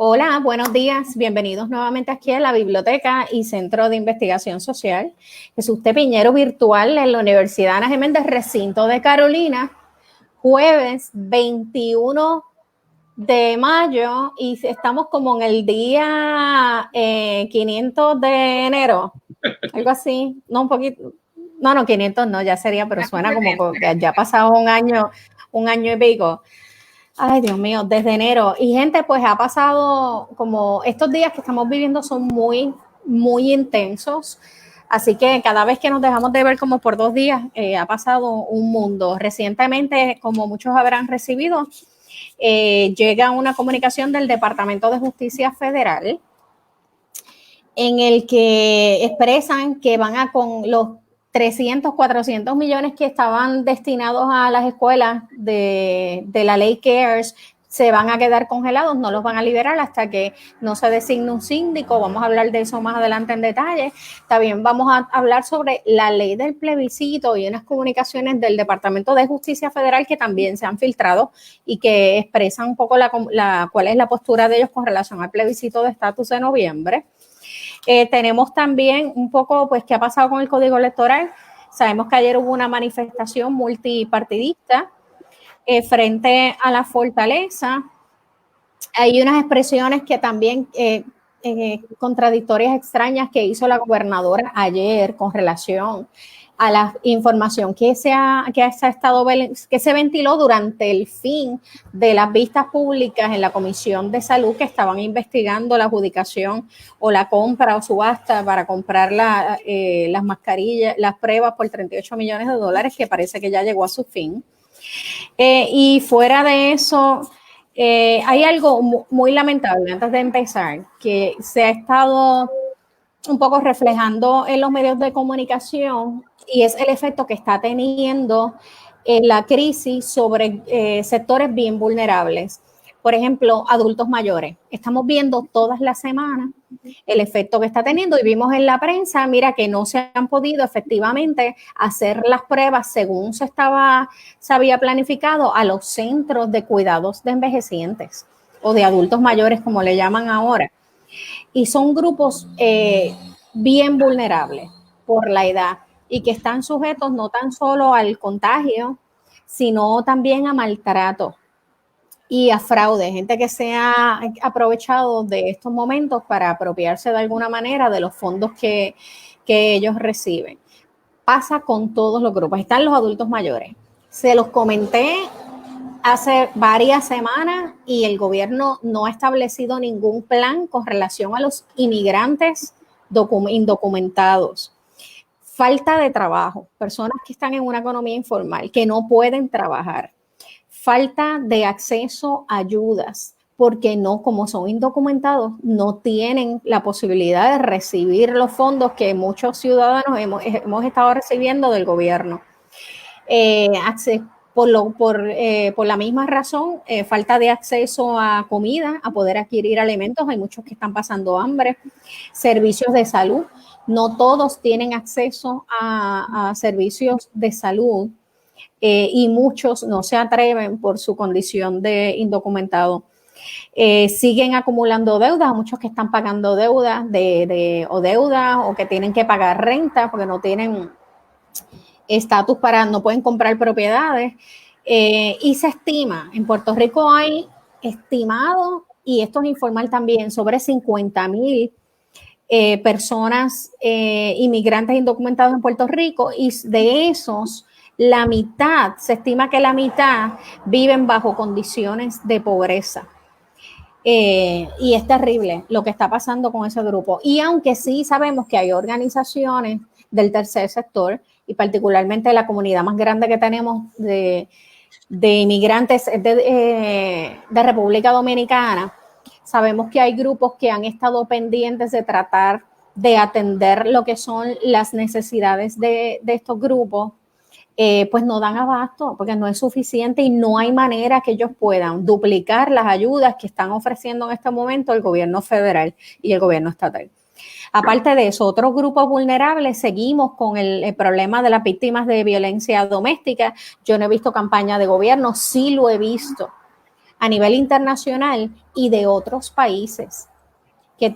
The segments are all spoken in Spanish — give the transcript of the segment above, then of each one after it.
Hola, buenos días. Bienvenidos nuevamente aquí a la Biblioteca y Centro de Investigación Social. Jesús T. Piñero virtual en la Universidad Ana G. Méndez, recinto de Carolina, jueves 21 de mayo y estamos como en el día 500 de enero, algo así, no un poquito, no, 500 no, ya sería, pero suena como que ya ha pasado un año y pico. Ay, Dios mío, desde enero. Y gente, pues ha pasado como estos días que estamos viviendo son muy, muy intensos. Así que cada vez que nos dejamos de ver como por 2 días, ha pasado un mundo. Recientemente, como muchos habrán recibido, llega una comunicación del Departamento de Justicia Federal en el que expresan que van a con los 300, 400 millones que estaban destinados a las escuelas de la ley CARES se van a quedar congelados, no los van a liberar hasta que no se designe un síndico. Vamos a hablar de eso más adelante en detalle. También vamos a hablar sobre la ley del plebiscito y unas comunicaciones del Departamento de Justicia Federal que también se han filtrado y que expresan un poco cuál es la postura de ellos con relación al plebiscito de estatus de noviembre. Tenemos también un poco, pues, qué ha pasado con el Código Electoral. Sabemos que ayer hubo una manifestación multipartidista frente a la Fortaleza. Hay unas expresiones que también contradictorias, extrañas que hizo la gobernadora ayer con relación a la información que se ventiló durante el fin de las vistas públicas en la Comisión de Salud que estaban investigando la adjudicación o la compra o subasta para comprar las mascarillas, las pruebas por $38 millones, que parece que ya llegó a su fin. Y fuera de eso, hay algo muy lamentable antes de empezar, que se ha estado un poco reflejando en los medios de comunicación y es el efecto que está teniendo la crisis sobre sectores bien vulnerables. Por ejemplo, adultos mayores. Estamos viendo todas las semanas el efecto que está teniendo y vimos en la prensa, mira, que no se han podido efectivamente hacer las pruebas según se había planificado a los centros de cuidados de envejecientes o de adultos mayores, como le llaman ahora. Y son grupos bien vulnerables por la edad y que están sujetos no tan solo al contagio, sino también a maltrato y a fraude, gente que se ha aprovechado de estos momentos para apropiarse de alguna manera de los fondos que ellos reciben. Pasa con todos los grupos. Están los adultos mayores. Se los comenté hace varias semanas y el gobierno no ha establecido ningún plan con relación a los inmigrantes indocumentados. Falta de trabajo, personas que están en una economía informal, que no pueden trabajar. Falta de acceso a ayudas, porque no, como son indocumentados, no tienen la posibilidad de recibir los fondos que muchos ciudadanos hemos estado recibiendo del gobierno. Por la misma razón, falta de acceso a comida, a poder adquirir alimentos. Hay muchos que están pasando hambre. Servicios de salud. No todos tienen acceso a servicios de salud y muchos no se atreven por su condición de indocumentado. Siguen acumulando deudas, muchos que están pagando deudas o que tienen que pagar renta porque no tienen estatus no pueden comprar propiedades. Y se estima, en Puerto Rico hay estimado, y esto es informal también, sobre 50,000 personas inmigrantes indocumentados en Puerto Rico, y de esos se estima que la mitad viven bajo condiciones de pobreza. Y es terrible lo que está pasando con ese grupo. Y aunque sí sabemos que hay organizaciones del tercer sector, y particularmente la comunidad más grande que tenemos de inmigrantes de República Dominicana, sabemos que hay grupos que han estado pendientes de tratar de atender lo que son las necesidades de estos grupos. Pues no dan abasto porque no es suficiente y no hay manera que ellos puedan duplicar las ayudas que están ofreciendo en este momento el gobierno federal y el gobierno estatal. Aparte de eso, otros grupos vulnerables, seguimos con el problema de las víctimas de violencia doméstica. Yo no he visto campaña de gobierno, sí lo he visto a nivel internacional y de otros países que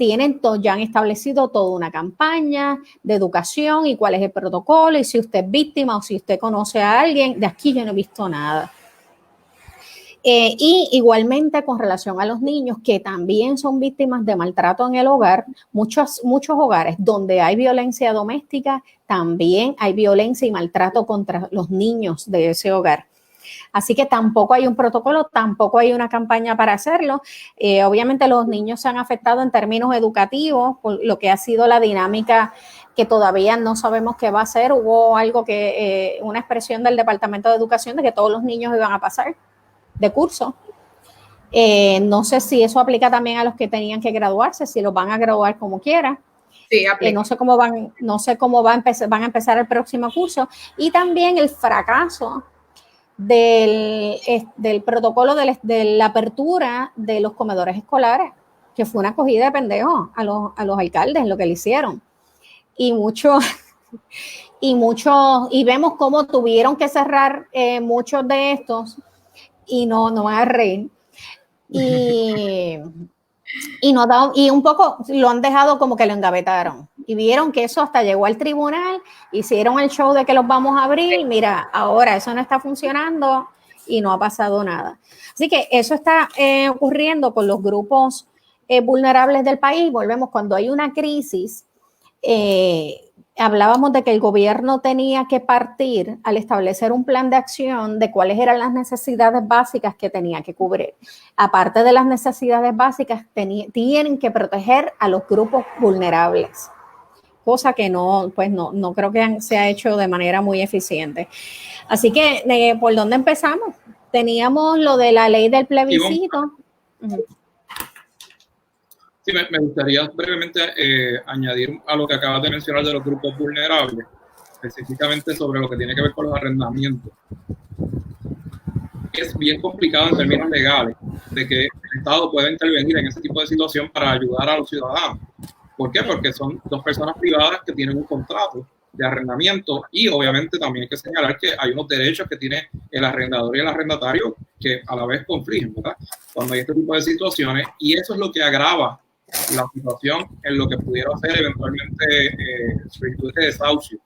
ya han establecido toda una campaña de educación y cuál es el protocolo y si usted es víctima o si usted conoce a alguien. De aquí yo no he visto nada. Y igualmente con relación a los niños que también son víctimas de maltrato en el hogar, muchos hogares donde hay violencia doméstica, también hay violencia y maltrato contra los niños de ese hogar. Así que tampoco hay un protocolo, tampoco hay una campaña para hacerlo. Obviamente los niños se han afectado en términos educativos por lo que ha sido la dinámica que todavía no sabemos qué va a ser. Hubo algo una expresión del Departamento de Educación de que todos los niños iban a pasar de curso. No sé si eso aplica también a los que tenían que graduarse, si los van a graduar como quiera. Sí, no sé cómo van a empezar el próximo curso. Y también el fracaso del protocolo de la apertura de los comedores escolares, que fue una acogida de pendejos a los alcaldes, lo que le hicieron. Y vemos cómo tuvieron que cerrar muchos de estos, y no van a reír. Y un poco lo han dejado como que lo engavetaron. Y vieron que eso hasta llegó al tribunal, hicieron el show de que los vamos a abrir. Mira, ahora eso no está funcionando y no ha pasado nada. Así que eso está ocurriendo con los grupos vulnerables del país. Volvemos, cuando hay una crisis, hablábamos de que el gobierno tenía que partir al establecer un plan de acción de cuáles eran las necesidades básicas que tenía que cubrir. Aparte de las necesidades básicas, tienen que proteger a los grupos vulnerables, cosa que no creo que se ha hecho de manera muy eficiente. Así que, ¿por dónde empezamos? Teníamos lo de la ley del plebiscito. Sí, me gustaría brevemente añadir a lo que acabas de mencionar de los grupos vulnerables, específicamente sobre lo que tiene que ver con los arrendamientos. Es bien complicado en términos legales de que el Estado pueda intervenir en ese tipo de situación para ayudar a los ciudadanos. ¿Por qué? Porque son dos personas privadas que tienen un contrato de arrendamiento y obviamente también hay que señalar que hay unos derechos que tiene el arrendador y el arrendatario que a la vez confligen, ¿verdad? Cuando hay este tipo de situaciones, y eso es lo que agrava la situación en lo que pudiera ser eventualmente solicitudes de desahucio.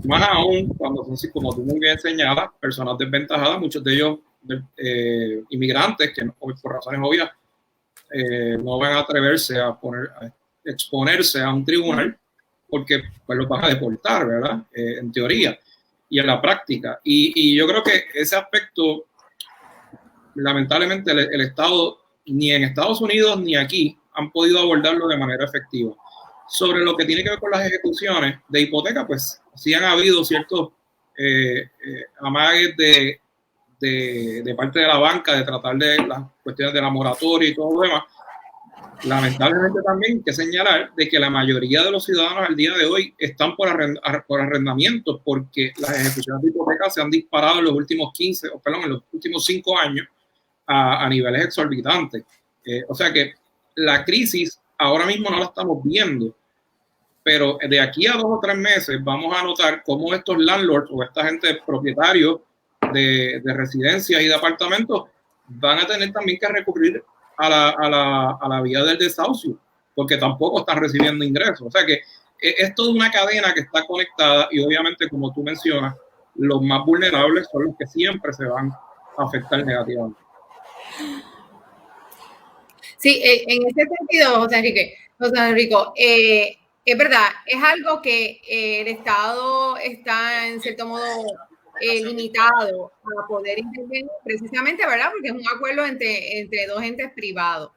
Más aún cuando son, como tú muy bien señalas, personas desventajadas, muchos de ellos inmigrantes que por razones obvias no van a atreverse a exponerse a un tribunal porque pues los van a deportar, ¿verdad? En teoría y en la práctica. Y yo creo que ese aspecto, lamentablemente, el Estado, ni en Estados Unidos ni aquí, han podido abordarlo de manera efectiva. Sobre lo que tiene que ver con las ejecuciones de hipoteca, pues sí han habido ciertos amagues de parte de la banca de tratar de las cuestiones de la moratoria y todo lo demás. Lamentablemente también hay que señalar de que la mayoría de los ciudadanos al día de hoy están por arrendamientos porque las ejecuciones de hipotecas se han disparado en los últimos en los últimos 5 años a niveles exorbitantes. O sea que la crisis ahora mismo no la estamos viendo, pero de aquí a 2 o 3 meses vamos a notar cómo estos landlords o esta gente propietarios de residencias y de apartamentos van a tener también que recurrir a la vía del desahucio, porque tampoco están recibiendo ingresos. O sea que es toda una cadena que está conectada y obviamente, como tú mencionas, los más vulnerables son los que siempre se van a afectar negativamente. Sí, en ese sentido, José Enrico, es verdad, es algo que el Estado está en cierto modo limitado a poder intervenir precisamente, ¿verdad? Porque es un acuerdo entre dos entes privados.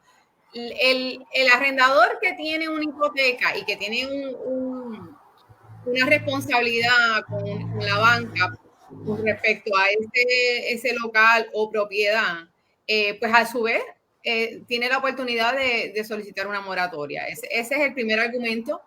El arrendador que tiene una hipoteca y que tiene una responsabilidad con la banca con respecto a ese local o propiedad, pues a su vez tiene la oportunidad de solicitar una moratoria. Ese es el primer argumento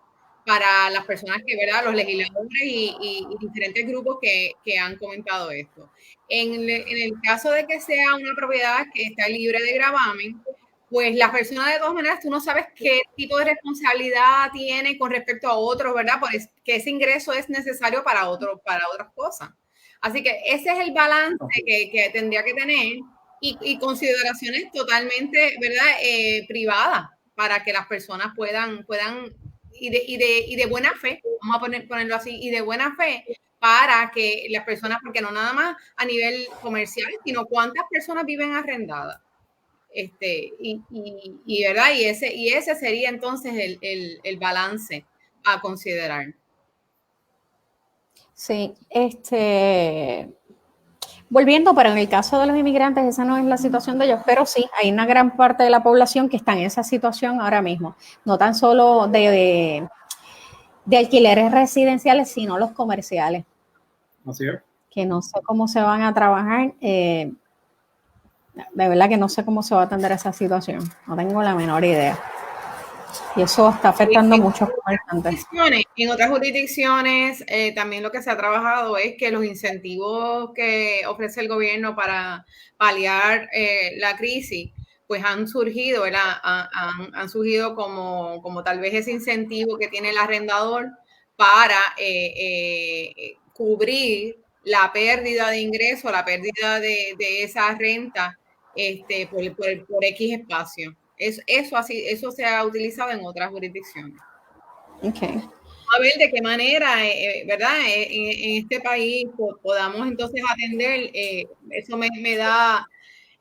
para las personas que, ¿verdad? Los legisladores y diferentes grupos que han comentado esto. En el caso de que sea una propiedad que está libre de gravamen, pues la persona de todas maneras, tú no sabes qué tipo de responsabilidad tiene con respecto a otros, ¿verdad? Porque que ese ingreso es necesario para otras cosas. Así que ese es el balance que tendría que tener y consideraciones totalmente, ¿verdad? Privadas para que las personas puedan y de buena fe, vamos a ponerlo así, y de buena fe para que las personas, porque no nada más a nivel comercial, sino cuántas personas viven arrendadas. ¿Verdad? Y ese sería entonces el balance a considerar. Sí, volviendo, pero en el caso de los inmigrantes, esa no es la situación de ellos, pero sí, hay una gran parte de la población que está en esa situación ahora mismo, no tan solo de alquileres residenciales, sino los comerciales. Así es. Que no sé cómo se van a trabajar, de verdad que no sé cómo se va a atender esa situación, no tengo la menor idea. Y eso está afectando a muchos comerciantes. En otras jurisdicciones también lo que se ha trabajado es que los incentivos que ofrece el gobierno para paliar la crisis, pues han surgido, ¿verdad? Han surgido como tal vez ese incentivo que tiene el arrendador para cubrir la pérdida de ingreso, la pérdida de esa renta por X espacio. Eso se ha utilizado en otras jurisdicciones. Okay. A ver de qué manera, ¿verdad? En este país podamos entonces atender, eso me da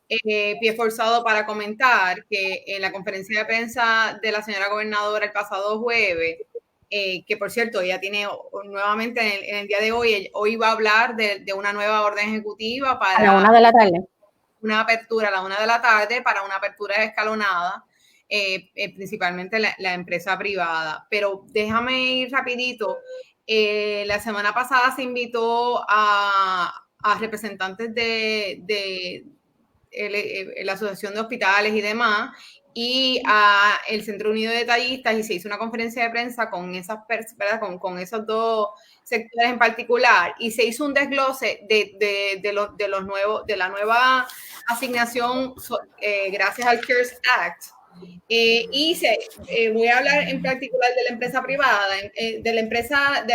pie forzado para comentar que en la conferencia de prensa de la señora gobernadora el pasado jueves, que por cierto, ella tiene nuevamente en el día de hoy va a hablar de una nueva orden ejecutiva para... A la 1 de la tarde. Una apertura a la 1 de la tarde para una apertura escalonada, principalmente la empresa privada. Pero déjame ir rapidito. La semana pasada se invitó a representantes de la Asociación de Hospitales y demás, y a el Centro Unido de Detallistas, y se hizo una conferencia de prensa con esas ¿verdad? Con esos dos sectores en particular, y se hizo un desglose de los nuevos, de la nueva asignación gracias al CARES Act. Voy a hablar en particular de la empresa privada, de la empresa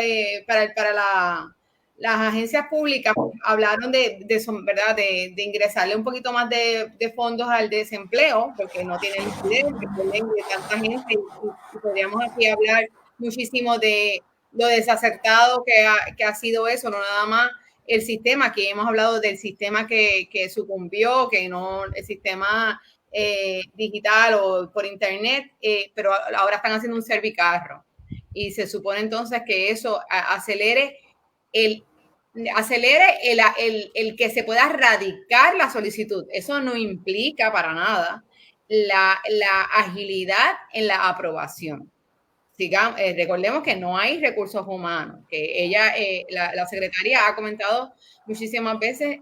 para las agencias públicas hablaron ¿verdad? De ingresarle un poquito más de fondos al desempleo, porque no tienen liquidez, de tanta gente, y podríamos aquí hablar muchísimo de lo desacertado que ha sido eso, no nada más el sistema, aquí hemos hablado del sistema que sucumbió, que no, el sistema digital o por internet, pero ahora están haciendo un servicarro, y se supone entonces que eso acelere el que se pueda radicar la solicitud. Eso no implica para nada la agilidad en la aprobación. Recordemos que no hay recursos humanos, que la secretaria ha comentado muchísimas veces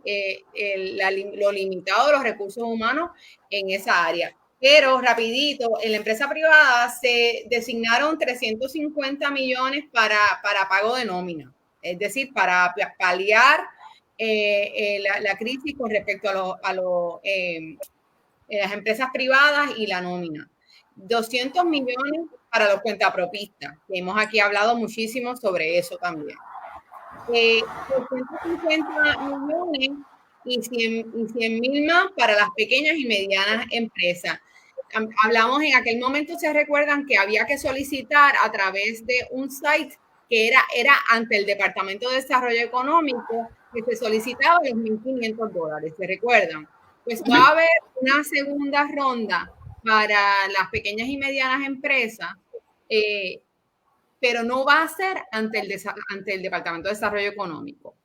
lo limitado de los recursos humanos en esa área. Pero rapidito, en la empresa privada se designaron 350 millones para pago de nómina, es decir, para paliar la crisis con respecto a las empresas privadas y la nómina. 200 millones para los cuentapropistas, que hemos aquí hablado muchísimo sobre eso también. 250 millones y 100 mil más para las pequeñas y medianas empresas. Hablamos en aquel momento, se recuerdan que había que solicitar a través de un site que era ante el Departamento de Desarrollo Económico, que se solicitaba los $1,500, ¿se recuerdan? Pues va a haber una segunda ronda para las pequeñas y medianas empresas, pero no va a ser ante el Departamento de Desarrollo Económico,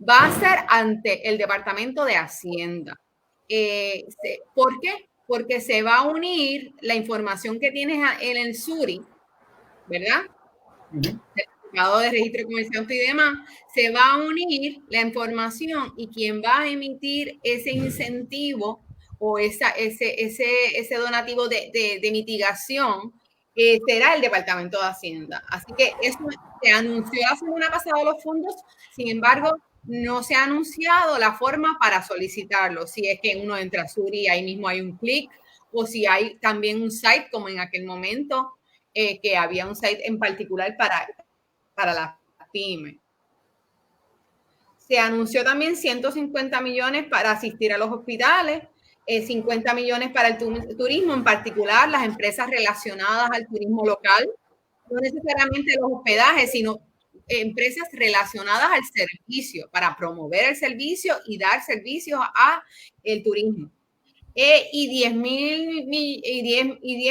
va a ser ante el Departamento de Hacienda. ¿Por qué? Porque se va a unir la información que tienes en el SURI, ¿verdad? Certificado de registro de comerciante y demás, se va a unir la información, y quien va a emitir ese incentivo o ese donativo de mitigación será el Departamento de Hacienda. Así que eso se anunció la semana pasada los fondos, sin embargo, no se ha anunciado la forma para solicitarlo. Si es que uno entra a Suri, ahí mismo hay un clic, o si hay también un site, como en aquel momento, que había un site en particular para las pymes. Se anunció también 150 millones para asistir a los hospitales, 50 millones para el turismo, en particular las empresas relacionadas al turismo local, no necesariamente los hospedajes, sino empresas relacionadas al servicio, para promover el servicio y dar servicios a el turismo. Y 10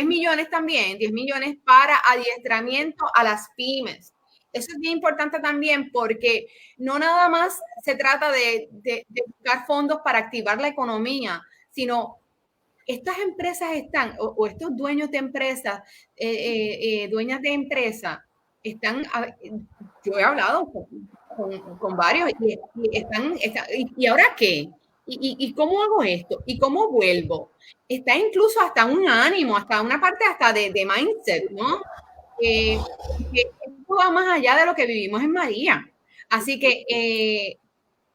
millones también, 10 millones para adiestramiento a las pymes. Eso es bien importante también porque no nada más se trata de buscar fondos para activar la economía, sino estas empresas están, o estos dueños de empresas, dueñas de empresas, están, yo he hablado con varios y están, ¿y ahora qué? ¿Y cómo hago esto? ¿Y cómo vuelvo? Está incluso hasta un ánimo, hasta una parte hasta de mindset, ¿no? Esto va más allá de lo que vivimos en María. Así que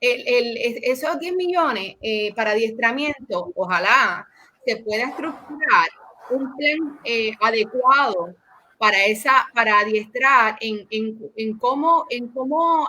esos 10 millones para adiestramiento, ojalá se pueda estructurar un plan adecuado para adiestrar en cómo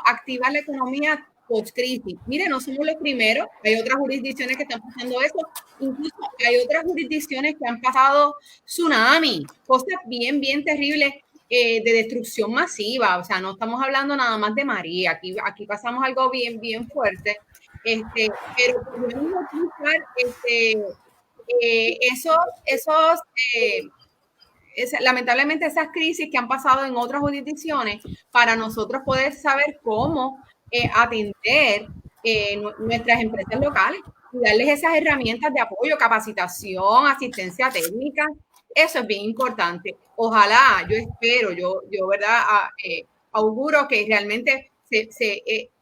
activar la economía post-crisis. Mire, no somos los primeros, hay otras jurisdicciones que están pasando eso, incluso hay otras jurisdicciones que han pasado tsunami, cosas bien, bien terribles de destrucción masiva, o sea, no estamos hablando nada más de María, aquí pasamos algo bien, bien fuerte, pero podemos utilizar lamentablemente esas crisis que han pasado en otras jurisdicciones para nosotros poder saber cómo atender nuestras empresas locales y darles esas herramientas de apoyo, capacitación, asistencia técnica. Eso es bien importante. Ojalá, yo espero, yo ¿verdad? Auguro que realmente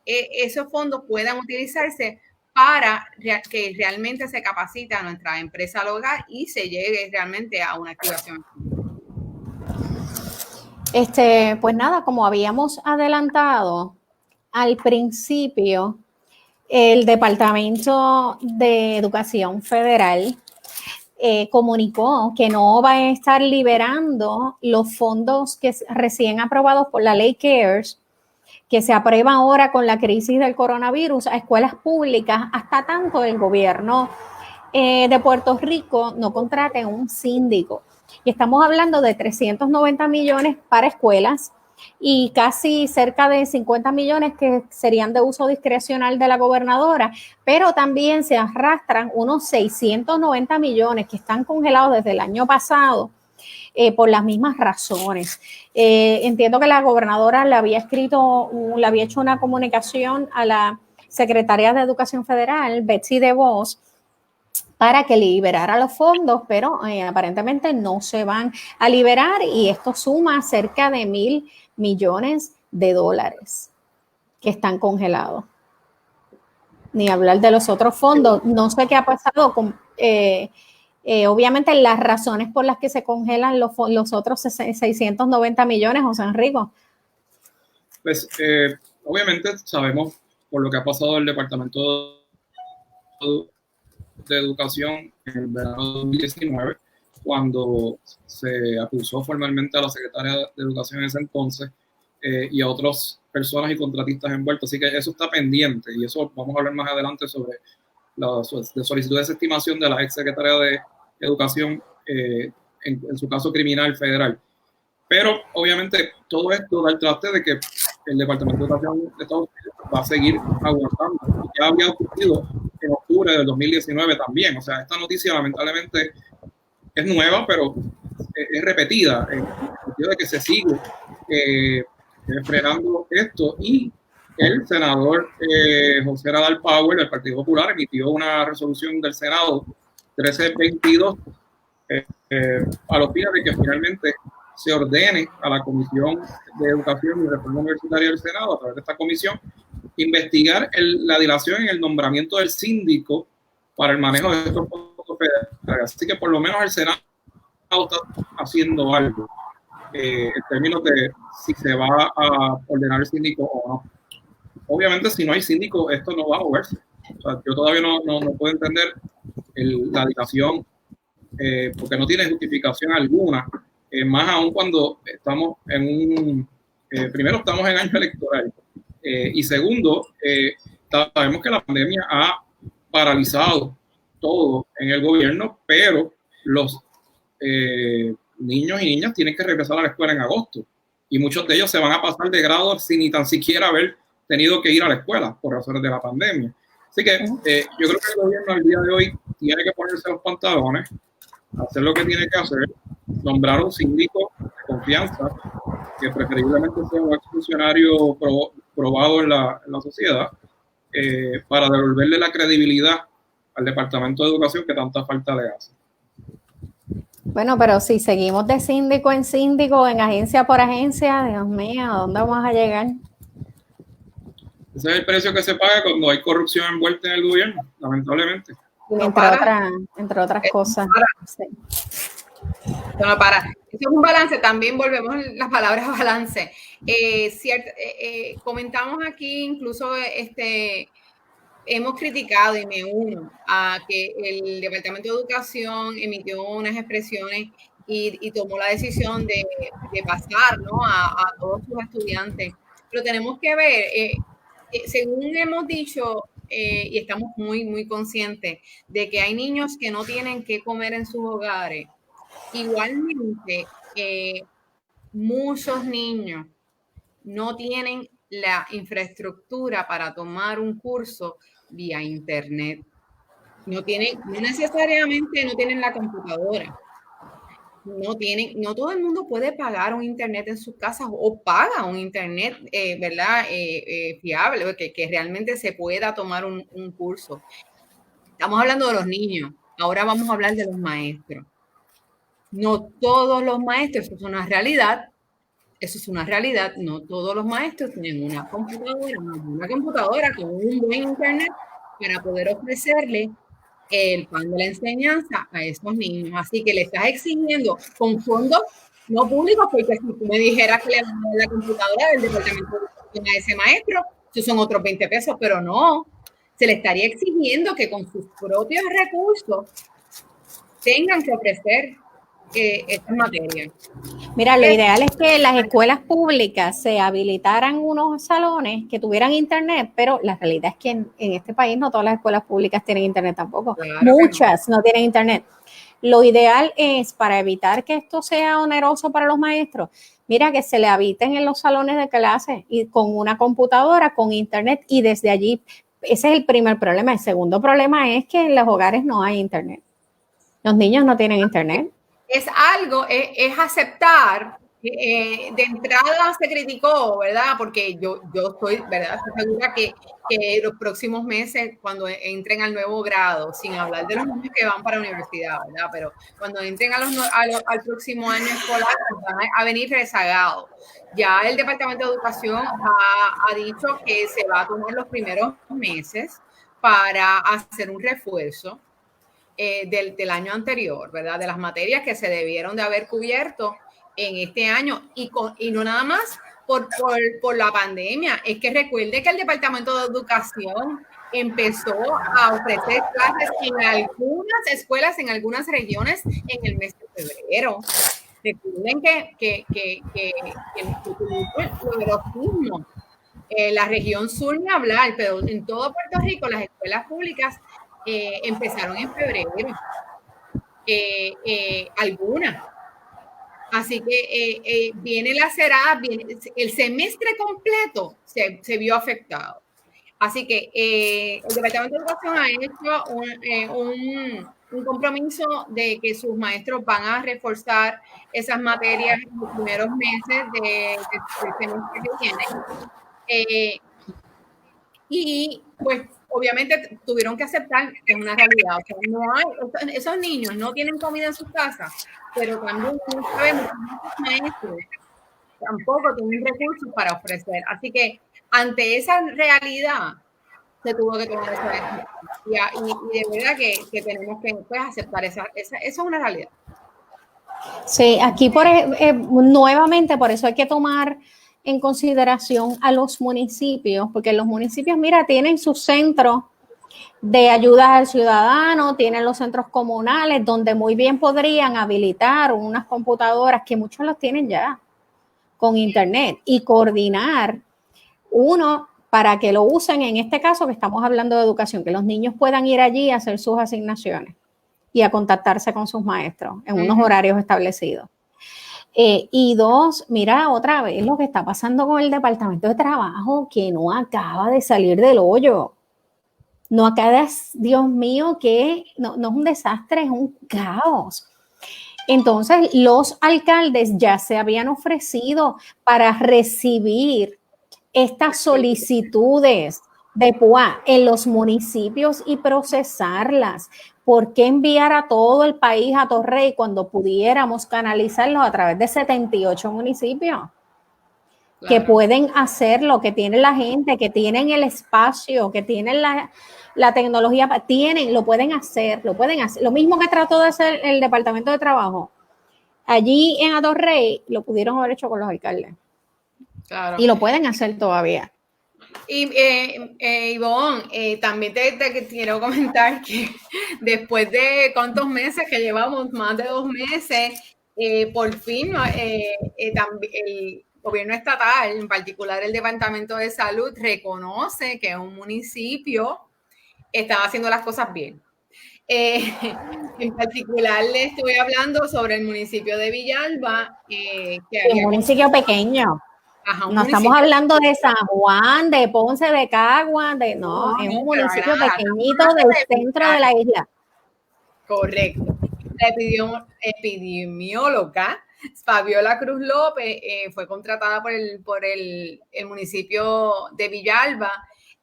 esos fondos puedan utilizarse para que realmente se capacite a nuestra empresa local y se llegue realmente a una activación. Pues nada, como habíamos adelantado al principio, el Departamento de Educación Federal comunicó que no va a estar liberando los fondos que recién aprobados por la ley CARES, que se aprueba ahora con la crisis del coronavirus, a escuelas públicas hasta tanto el gobierno de Puerto Rico no contrate un síndico. Y estamos hablando de 390 millones para escuelas y casi cerca de 50 millones que serían de uso discrecional de la gobernadora, pero también se arrastran unos 690 millones que están congelados desde el año pasado por las mismas razones. Entiendo que la gobernadora le había hecho una comunicación a la secretaria de Educación Federal, Betsy DeVos, para que liberara los fondos, pero aparentemente no se van a liberar y esto suma cerca de $1,000 millones que están congelados. Ni hablar de los otros fondos. No sé qué ha pasado con... obviamente las razones por las que se congelan los otros 690 millones, José Enrico. Pues obviamente sabemos por lo que ha pasado el Departamento de Educación en el verano de 2019, cuando se acusó formalmente a la secretaria de Educación en ese entonces y a otras personas y contratistas envueltos. Así que eso está pendiente y eso vamos a hablar más adelante sobre la solicitud de desestimación de la ex secretaria de Educación en su caso criminal federal. Pero obviamente todo esto da el traste de que el Departamento de Educación de Estados Unidos va a seguir aguantando. Ya había ocurrido en octubre del 2019 también. O sea, esta noticia lamentablemente es nueva, pero es repetida en el sentido de que se sigue frenando esto. Y el senador José Radal Power del Partido Popular emitió una resolución del Senado 1322 a los fines de que finalmente se ordene a la Comisión de Educación y Reforma Universitaria del Senado, a través de esta comisión, investigar la dilación en el nombramiento del síndico para el manejo de estos fondos federales. Así que por lo menos el Senado está haciendo algo en términos de si se va a ordenar el síndico o no. Obviamente, si no hay síndico, esto no va a moverse. O sea, yo todavía no puedo entender la dilación porque no tiene justificación alguna. Más aún cuando estamos primero estamos en año electoral y segundo, sabemos que la pandemia ha paralizado todo en el gobierno, pero los niños y niñas tienen que regresar a la escuela en agosto y muchos de ellos se van a pasar de grado sin ni tan siquiera haber tenido que ir a la escuela por razones de la pandemia. Así que yo creo que el gobierno al día de hoy tiene que ponerse los pantalones, hacer lo que tiene que hacer, nombrar un síndico de confianza, que preferiblemente sea un exfuncionario probado en la sociedad, para devolverle la credibilidad al Departamento de Educación que tanta falta le hace. Bueno, pero si seguimos de síndico, en agencia por agencia, Dios mío, ¿a dónde vamos a llegar? Ese es el precio que se paga cuando hay corrupción envuelta en el gobierno, lamentablemente. Entre otras cosas. Sí. No para. Eso es un balance, también volvemos a las palabras balance. Comentamos aquí, incluso hemos criticado, y me uno, a que el Departamento de Educación emitió unas expresiones y tomó la decisión de pasar, ¿no?, a todos sus estudiantes. Pero tenemos que ver, según hemos dicho, y estamos muy, muy conscientes de que hay niños que no tienen qué comer en sus hogares. Igualmente, muchos niños no tienen la infraestructura para tomar un curso vía internet. No necesariamente no tienen la computadora. No todo el mundo puede pagar un internet en sus casas o paga un internet, ¿verdad? Fiable, que realmente se pueda tomar un curso. Estamos hablando de los niños. Ahora vamos a hablar de los maestros. No todos los maestros, eso es una realidad. Eso es una realidad. No todos los maestros tienen una computadora con un buen internet para poder ofrecerle el pan de la enseñanza a esos niños. Así que le estás exigiendo con fondos no públicos, porque si tú me dijeras que le van a dar la computadora del Departamento de Educación a ese maestro, esos son otros 20 pesos, pero no. Se le estaría exigiendo que con sus propios recursos tengan que ofrecer estas materias. Mira, lo ideal es que las escuelas públicas se habilitaran unos salones que tuvieran internet, pero la realidad es que en este país no todas las escuelas públicas tienen internet tampoco. Claro, muchas no tienen internet. Lo ideal es, para evitar que esto sea oneroso para los maestros, mira, que se le habiten en los salones de clase y con una computadora, con internet, y desde allí, ese es el primer problema. El segundo problema es que en los hogares no hay internet. Los niños no tienen internet. Es aceptar, de entrada se criticó, ¿verdad? Porque yo estoy, ¿verdad?, estoy segura que los próximos meses, cuando entren al nuevo grado, sin hablar de los niños que van para la universidad, ¿verdad?, pero cuando entren al próximo año escolar, van a venir rezagados. Ya el Departamento de Educación ha dicho que se va a tomar los primeros meses para hacer un refuerzo del año anterior, ¿verdad? De las materias que se debieron de haber cubierto en este año y no nada más por la pandemia. Es que recuerde que el Departamento de Educación empezó a ofrecer clases en algunas escuelas, en algunas regiones, en el mes de febrero. Recuerden que la región sur ni hablar, pero en todo Puerto Rico las escuelas públicas empezaron en febrero, algunas. Así que viene lacerada, el semestre completo se vio afectado. Así que el Departamento de Educación ha hecho un compromiso de que sus maestros van a reforzar esas materias en los primeros meses del semestre que viene. Y pues obviamente tuvieron que aceptar que es una realidad. O sea, esos niños no tienen comida en sus casas, pero también no sabemos que muchos maestros tampoco tienen recursos para ofrecer. Así que ante esa realidad se tuvo que tomar esa decisión. Y de verdad que tenemos que pues, aceptar esa es una realidad. Sí, aquí nuevamente por eso hay que tomar en consideración a los municipios, porque los municipios, mira, tienen sus centros de ayuda al ciudadano, tienen los centros comunales donde muy bien podrían habilitar unas computadoras que muchos los tienen ya con internet y coordinar para que lo usen en este caso que estamos hablando de educación, que los niños puedan ir allí a hacer sus asignaciones y a contactarse con sus maestros en unos horarios establecidos. Y dos, mira otra vez lo que está pasando con el Departamento de Trabajo, que no acaba de salir del hoyo. No acaba, Dios mío, que no es un desastre, es un caos. Entonces, los alcaldes ya se habían ofrecido para recibir estas solicitudes de PUA en los municipios y procesarlas. ¿Por qué enviar a todo el país a Torrey cuando pudiéramos canalizarlos a través de 78 municipios? Claro. Que pueden hacerlo, que tienen la gente, que tienen el espacio, que tienen la tecnología, lo pueden hacer. Lo mismo que trató de hacer el Departamento de Trabajo. Allí en Atorrey lo pudieron haber hecho con los alcaldes. Claro. Y lo pueden hacer todavía. Y Ivonne, también te quiero comentar que después de cuántos meses que llevamos, más de 2 meses, por fin el gobierno estatal, en particular el Departamento de Salud, reconoce que un municipio estaba haciendo las cosas bien. En particular le estoy hablando sobre el municipio de Villalba. Un municipio pequeño. Ajá, no estamos hablando de San Juan, de Ponce, de Caguas, no, es un municipio pequeñito del centro de la isla. Correcto. La epidemióloga Fabiola Cruz López fue contratada por el municipio de Villalba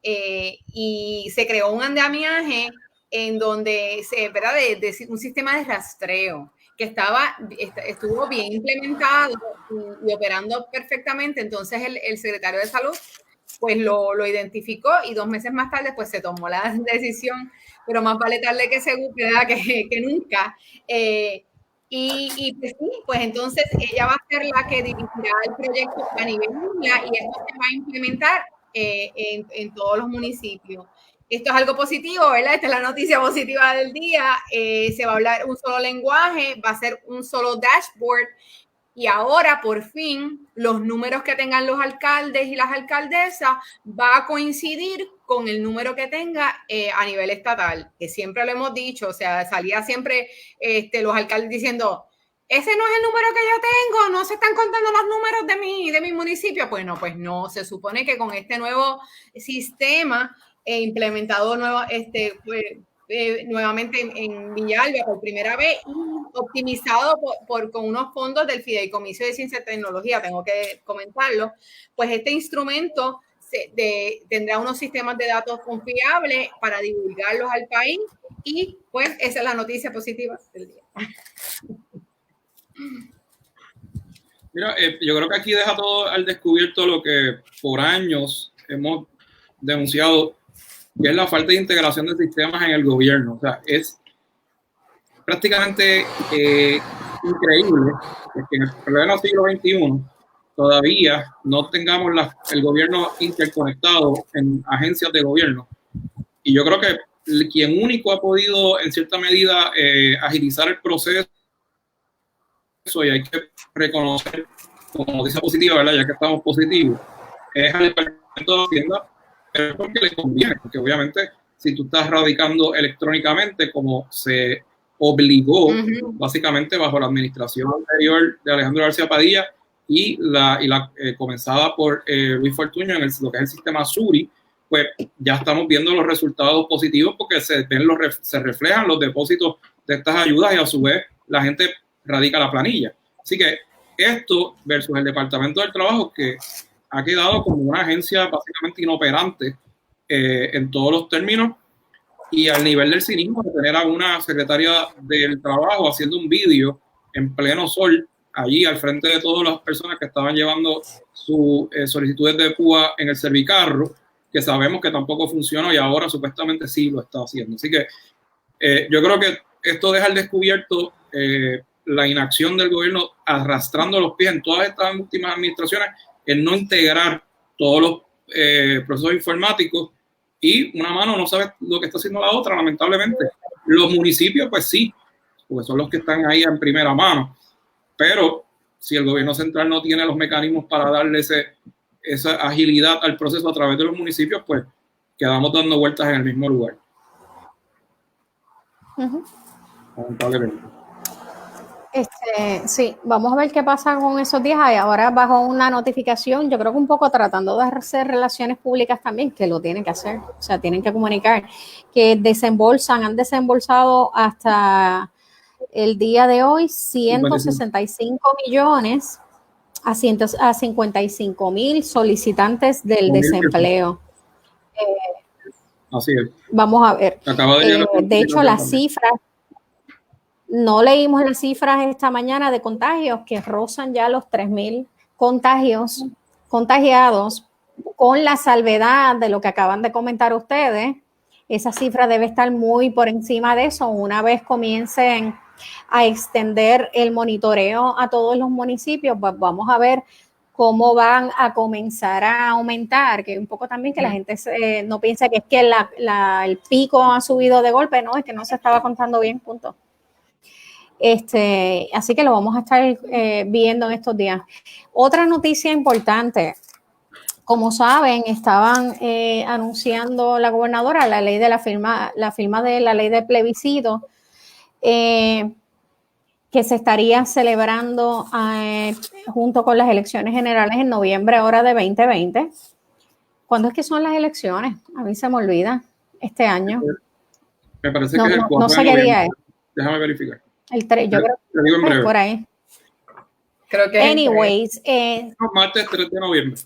y se creó un andamiaje en donde ¿verdad? De un sistema de rastreo que estuvo bien implementado y operando perfectamente. Entonces el secretario de Salud pues lo identificó y 2 meses más tarde pues se tomó la decisión, pero más vale tarde que seguro que nunca. Y pues sí, pues entonces ella va a ser la que dirigirá el proyecto a nivel isla y esto se va a implementar en todos los municipios. Esto es algo positivo, ¿verdad? Esta es la noticia positiva del día. Se va a hablar un solo lenguaje, va a ser un solo dashboard y ahora por fin los números que tengan los alcaldes y las alcaldesas va a coincidir con el número que tenga a nivel estatal, que siempre lo hemos dicho, o sea, salía siempre los alcaldes diciendo, ese no es el número que yo tengo, no se están contando los números de mi municipio. Pues no, se supone que con este nuevo sistema implementado nuevamente en Villalba por primera vez y optimizado con unos fondos del Fideicomiso de Ciencia y Tecnología, tengo que comentarlo, pues este instrumento tendrá unos sistemas de datos confiables para divulgarlos al país y pues esa es la noticia positiva del día. Mira, yo creo que aquí deja todo al descubierto lo que por años hemos denunciado, que es la falta de integración de sistemas en el gobierno. O sea, es prácticamente increíble que en el pleno siglo XXI todavía no tengamos el gobierno interconectado en agencias de gobierno. Y yo creo que quien único ha podido, en cierta medida, agilizar el proceso, y hay que reconocer como noticia positiva, ¿verdad? Ya que estamos positivos, es el Departamento de Hacienda, pero es porque le conviene, porque obviamente si tú estás radicando electrónicamente como se obligó básicamente bajo la administración anterior de Alejandro García Padilla y comenzada por Luis Fortuño en lo que es el sistema Suri, pues ya estamos viendo los resultados positivos porque se reflejan los depósitos de estas ayudas y a su vez la gente radica la planilla. Así que esto versus el Departamento del Trabajo, que ha quedado como una agencia básicamente inoperante en todos los términos, y al nivel del cinismo de tener a una secretaria del Trabajo haciendo un vídeo en pleno sol allí al frente de todas las personas que estaban llevando sus solicitudes de PUA en el Servicarro, que sabemos que tampoco funcionó y ahora supuestamente sí lo está haciendo. Así que yo creo que esto deja al descubierto la inacción del gobierno arrastrando los pies en todas estas últimas administraciones en no integrar todos los procesos informáticos, y una mano no sabe lo que está haciendo la otra, lamentablemente. Los municipios pues sí, porque son los que están ahí en primera mano, pero si el gobierno central no tiene los mecanismos para darle esa agilidad al proceso a través de los municipios, pues quedamos dando vueltas en el mismo lugar. Lamentablemente. Sí, vamos a ver qué pasa con esos días. Ahora bajo una notificación, yo creo que un poco tratando de hacer relaciones públicas también, que lo tienen que hacer, o sea, tienen que comunicar, que han desembolsado hasta el día de hoy 165 millones a 55,000 solicitantes del desempleo. Así es. Vamos a ver. De hecho, las cifras, no leímos las cifras esta mañana de contagios que rozan ya los 3,000 contagiados, con la salvedad de lo que acaban de comentar ustedes. Esa cifra debe estar muy por encima de eso una vez comiencen a extender el monitoreo a todos los municipios. Pues vamos a ver cómo van a comenzar a aumentar, que un poco también que la gente no piensa que es que el pico ha subido de golpe, no, es que no se estaba contando bien, punto. Así que lo vamos a estar viendo en estos días. Otra noticia importante, como saben, estaban anunciando la gobernadora la ley de la firma de la ley de plebiscito, que se estaría celebrando junto con las elecciones generales en noviembre ahora de 2020. ¿Cuándo es que son las elecciones? A mí se me olvida, este año. Me parece que es el 4 no sé qué día es. Déjame verificar. El 3, yo creo que es por ahí. Creo que anyways. Martes 3 de noviembre.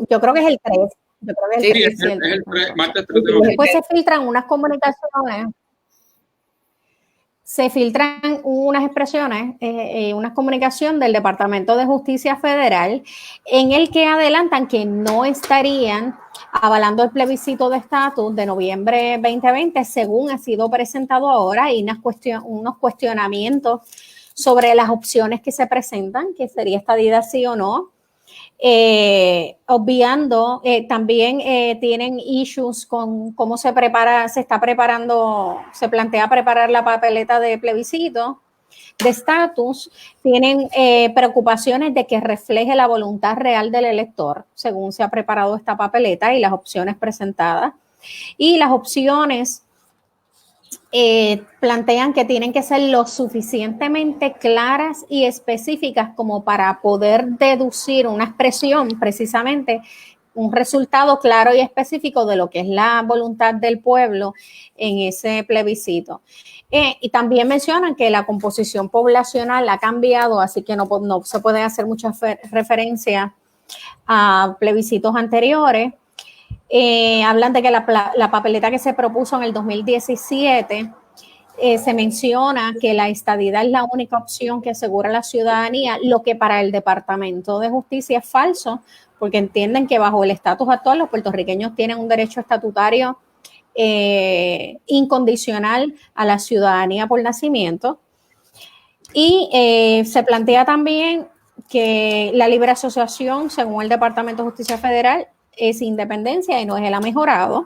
Yo creo que es el 3. Yo creo que es el 3, martes 3 de noviembre. Después se filtran unas comunicaciones. Se filtran unas expresiones, una comunicación del Departamento de Justicia Federal en el que adelantan que no estarían avalando el plebiscito de estatus de noviembre 2020, según ha sido presentado ahora, y unos cuestionamientos sobre las opciones que se presentan, que sería estadidad sí o no. Obviando, también tienen issues con cómo se plantea preparar la papeleta de plebiscito de estatus. Tienen preocupaciones de que refleje la voluntad real del elector, según se ha preparado esta papeleta y las opciones presentadas. Y las opciones plantean que tienen que ser lo suficientemente claras y específicas como para poder deducir una expresión, precisamente un resultado claro y específico de lo que es la voluntad del pueblo en ese plebiscito. Y también mencionan que la composición poblacional ha cambiado, así que no se puede hacer mucha referencia a plebiscitos anteriores. Hablan de que la papeleta que se propuso en el 2017 se menciona que la estadidad es la única opción que asegura la ciudadanía, lo que para el Departamento de Justicia es falso, porque entienden que bajo el estatus actual los puertorriqueños tienen un derecho estatutario incondicional a la ciudadanía por nacimiento. Y se plantea también que la libre asociación, según el Departamento de Justicia Federal, es independencia y no es ELA mejorado,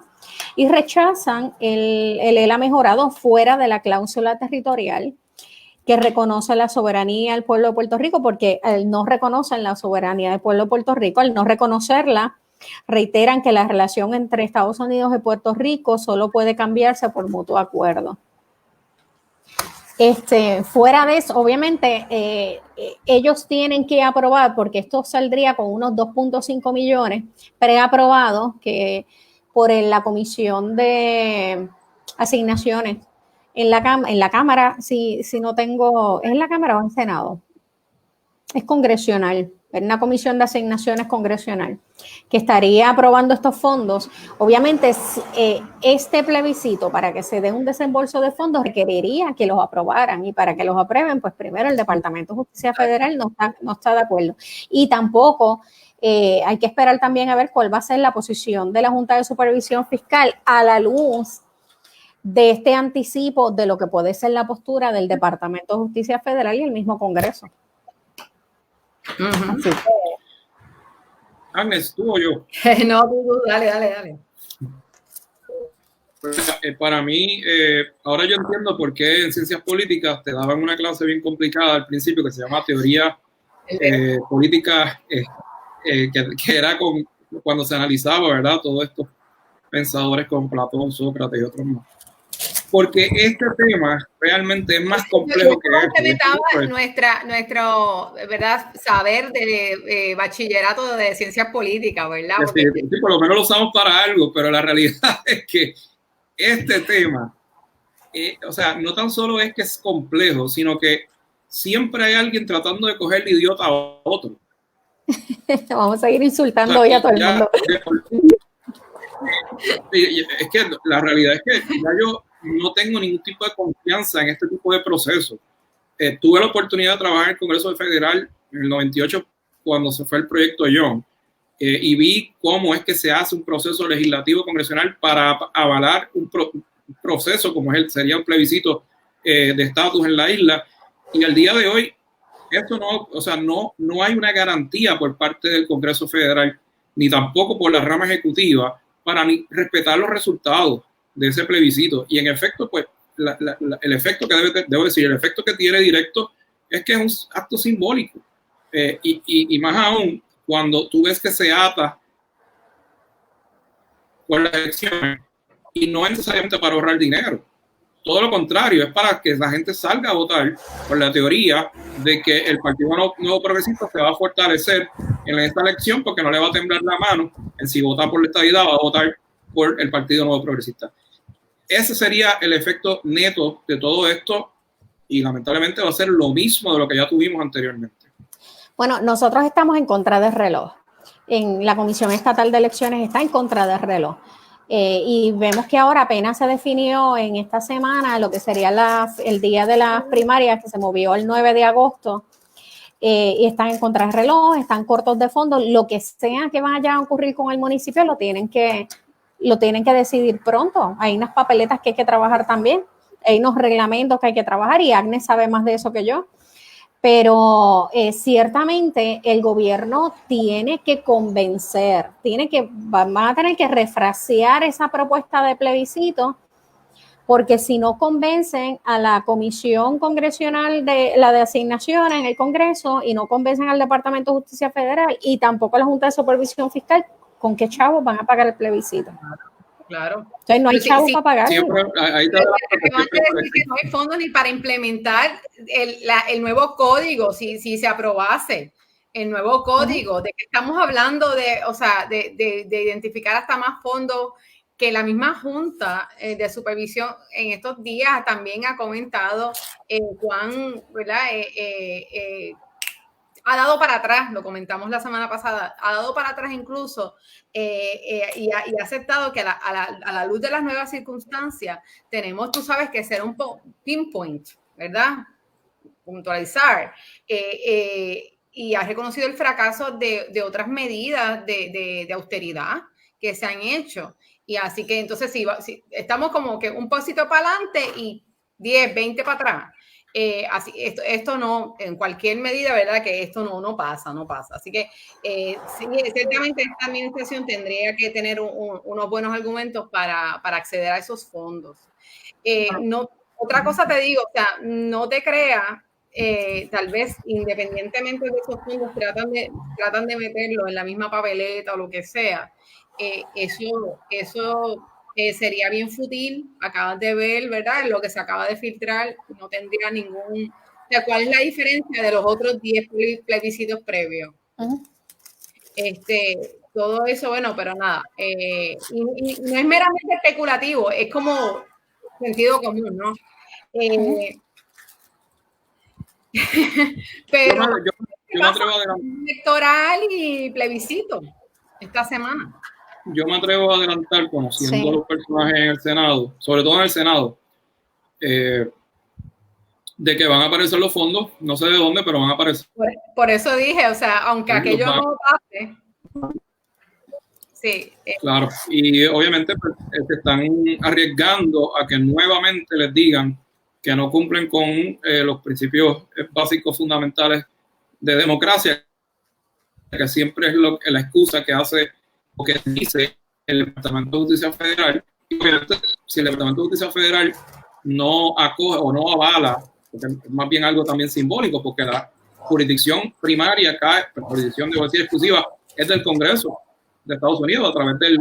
y rechazan el ELA mejorado fuera de la cláusula territorial que reconoce la soberanía del pueblo de Puerto Rico, porque no reconocen la soberanía del pueblo de Puerto Rico. Al no reconocerla, reiteran que la relación entre Estados Unidos y Puerto Rico solo puede cambiarse por mutuo acuerdo. Fuera de eso, obviamente, ellos tienen que aprobar, porque esto saldría con unos 2.5 millones preaprobados que por la Comisión de Asignaciones en la Cámara, si no tengo, ¿es en la Cámara o en Senado? Es congresional, es una comisión de asignaciones congresional que estaría aprobando estos fondos. Obviamente, este plebiscito, para que se dé un desembolso de fondos, requeriría que los aprobaran, y para que los aprueben, pues primero el Departamento de Justicia Federal no está de acuerdo. Y tampoco hay que esperar también a ver cuál va a ser la posición de la Junta de Supervisión Fiscal a la luz de este anticipo de lo que puede ser la postura del Departamento de Justicia Federal y el mismo Congreso. Uh-huh. Agnes, ¿tú o yo? No, tú, dale. Para mí, ahora yo entiendo por qué en ciencias políticas te daban una clase bien complicada al principio que se llama teoría política que era cuando se analizaba, ¿verdad? Todos estos pensadores como Platón, Sócrates y otros más. Porque este tema realmente es más complejo que nuestro ¿verdad? Saber de bachillerato de ciencias políticas, ¿verdad? Sí, por lo menos lo usamos para algo, pero la realidad es que este tema, o sea, no tan solo es que es complejo, sino que siempre hay alguien tratando de coger el idiota a otro. Vamos a seguir insultando hoy a todo el mundo. Es que la realidad es que ya yo no tengo ningún tipo de confianza en este tipo de procesos. Tuve la oportunidad de trabajar en el Congreso Federal en el 98 cuando se fue el proyecto Young y vi cómo es que se hace un proceso legislativo congresional para avalar un proceso como sería un plebiscito de estatus en la isla, y al día de hoy esto no, o sea, no hay una garantía por parte del Congreso Federal ni tampoco por la rama ejecutiva para respetar los resultados de ese plebiscito. Y en efecto, pues, el efecto que el efecto que tiene directo es que es un acto simbólico. Y más aún, cuando tú ves que se ata con las elecciones, y no es necesariamente para ahorrar dinero. Todo lo contrario, es para que la gente salga a votar por la teoría de que el Partido Nuevo Progresista se va a fortalecer en esta elección porque no le va a temblar la mano en si vota por la estadidad, va a votar por el Partido Nuevo Progresista. Ese sería el efecto neto de todo esto y lamentablemente va a ser lo mismo de lo que ya tuvimos anteriormente. Bueno, nosotros estamos en contra del reloj. En la Comisión Estatal de Elecciones está en contra del reloj. Y vemos que ahora apenas se definió en esta semana lo que sería el día de las primarias, que se movió el 9 de agosto, y están en contra del reloj, están cortos de fondos. Lo que sea que vaya a ocurrir con el municipio lo tienen que decidir pronto. Hay unas papeletas que hay que trabajar también, hay unos reglamentos que hay que trabajar, y Agnes sabe más de eso que yo. Pero ciertamente el gobierno tiene que convencer, van a tener que refrasear esa propuesta de plebiscito, porque si no convencen a la Comisión Congresional de la de Asignaciones en el Congreso y no convencen al Departamento de Justicia Federal y tampoco a la Junta de Supervisión Fiscal, ¿con qué chavos van a pagar el plebiscito? Claro. Entonces no hay chavos para pagar. No hay fondos ni para implementar el nuevo código, si se aprobase el nuevo código. ¿De qué estamos hablando? De identificar hasta más fondos, que la misma Junta de Supervisión en estos días también ha comentado cuán, ¿verdad? Ha dado para atrás, lo comentamos la semana pasada, ha dado para atrás incluso y ha aceptado que a la luz de las nuevas circunstancias tenemos, tú sabes, que ser un pinpoint, ¿verdad? Puntualizar. Y ha reconocido el fracaso de otras medidas de austeridad que se han hecho. Y así que entonces si estamos como que un pasito para adelante y 10, 20 para atrás. Así, esto no, en cualquier medida, ¿verdad? Que esto no pasa. Así que sí, ciertamente esta administración tendría que tener unos buenos argumentos para acceder a esos fondos. Otra cosa te digo, o sea, no te creas, tal vez independientemente de esos fondos tratan de meterlo en la misma papeleta o lo que sea. Eso sería bien fútil. Acabas de ver, ¿verdad? Lo que se acaba de filtrar no tendría ningún... O sea, ¿cuál es la diferencia de los otros 10 plebiscitos previos? Uh-huh. Todo eso, bueno, pero nada. Y no es meramente especulativo, es como sentido común, ¿no? Pero yo me atrevo a adelantar. Electoral y plebiscito esta semana. Yo me atrevo a adelantar, conociendo los personajes en el Senado, sobre todo en el Senado, de que van a aparecer los fondos, no sé de dónde, pero van a aparecer. Por eso dije, o sea, aunque aquello no pase. Sí. Claro, y obviamente pues, se están arriesgando a que nuevamente les digan que no cumplen con los principios básicos fundamentales de democracia, que siempre es la excusa que hace o que dice el Departamento de Justicia Federal. Y obviamente, si el Departamento de Justicia Federal no acoge o no avala, porque es más bien algo también simbólico, porque la jurisdicción primaria cae, la jurisdicción de justicia exclusiva es del Congreso de Estados Unidos a través del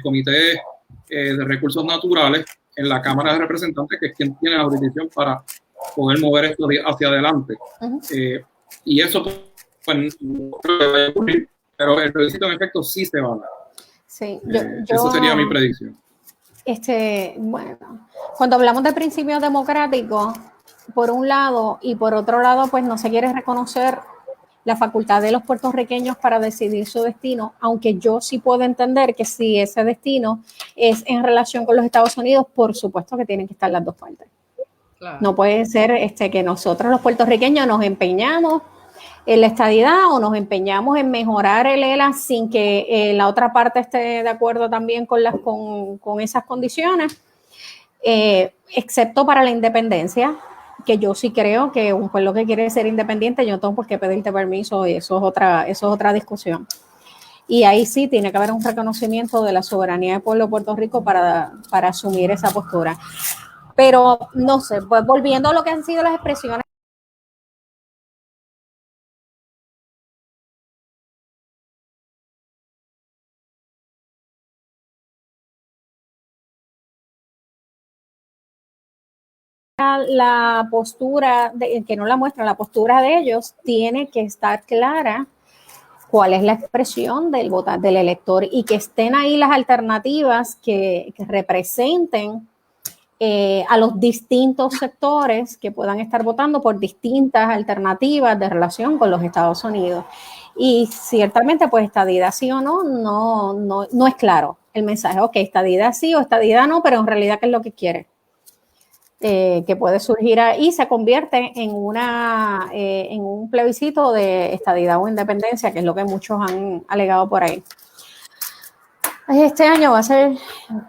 Comité de Recursos Naturales en la Cámara de Representantes, que es quien tiene la jurisdicción para poder mover esto hacia adelante. Y eso pues no creo que vaya a ocurrir, pero el plebiscito en efecto sí se va a dar. Sí, eso sería mi predicción. Bueno, cuando hablamos de principios democráticos, por un lado, y por otro lado, pues no se quiere reconocer la facultad de los puertorriqueños para decidir su destino, aunque yo sí puedo entender que si ese destino es en relación con los Estados Unidos, por supuesto que tienen que estar las dos partes. Claro. No puede ser que nosotros los puertorriqueños nos empeñamos en la estadidad o nos empeñamos en mejorar el ELA sin que la otra parte esté de acuerdo también con esas condiciones, excepto para la independencia, que yo sí creo que un pueblo que quiere ser independiente, yo no tengo por qué pedirte permiso, y eso es otra discusión. Y ahí sí tiene que haber un reconocimiento de la soberanía del pueblo de Puerto Rico para asumir esa postura. Pero no sé, pues volviendo a lo que han sido las expresiones. La postura, que no la muestra, la postura de ellos tiene que estar clara cuál es la expresión del elector y que estén ahí las alternativas que representen a los distintos sectores que puedan estar votando por distintas alternativas de relación con los Estados Unidos. Y ciertamente, pues, estadidad sí o no es claro el mensaje. Ok, estadidad sí o estadidad no, pero en realidad, ¿qué es lo que quiere? Que puede surgir ahí, se convierte en un plebiscito de estadidad o independencia, que es lo que muchos han alegado por ahí. Este año va a ser,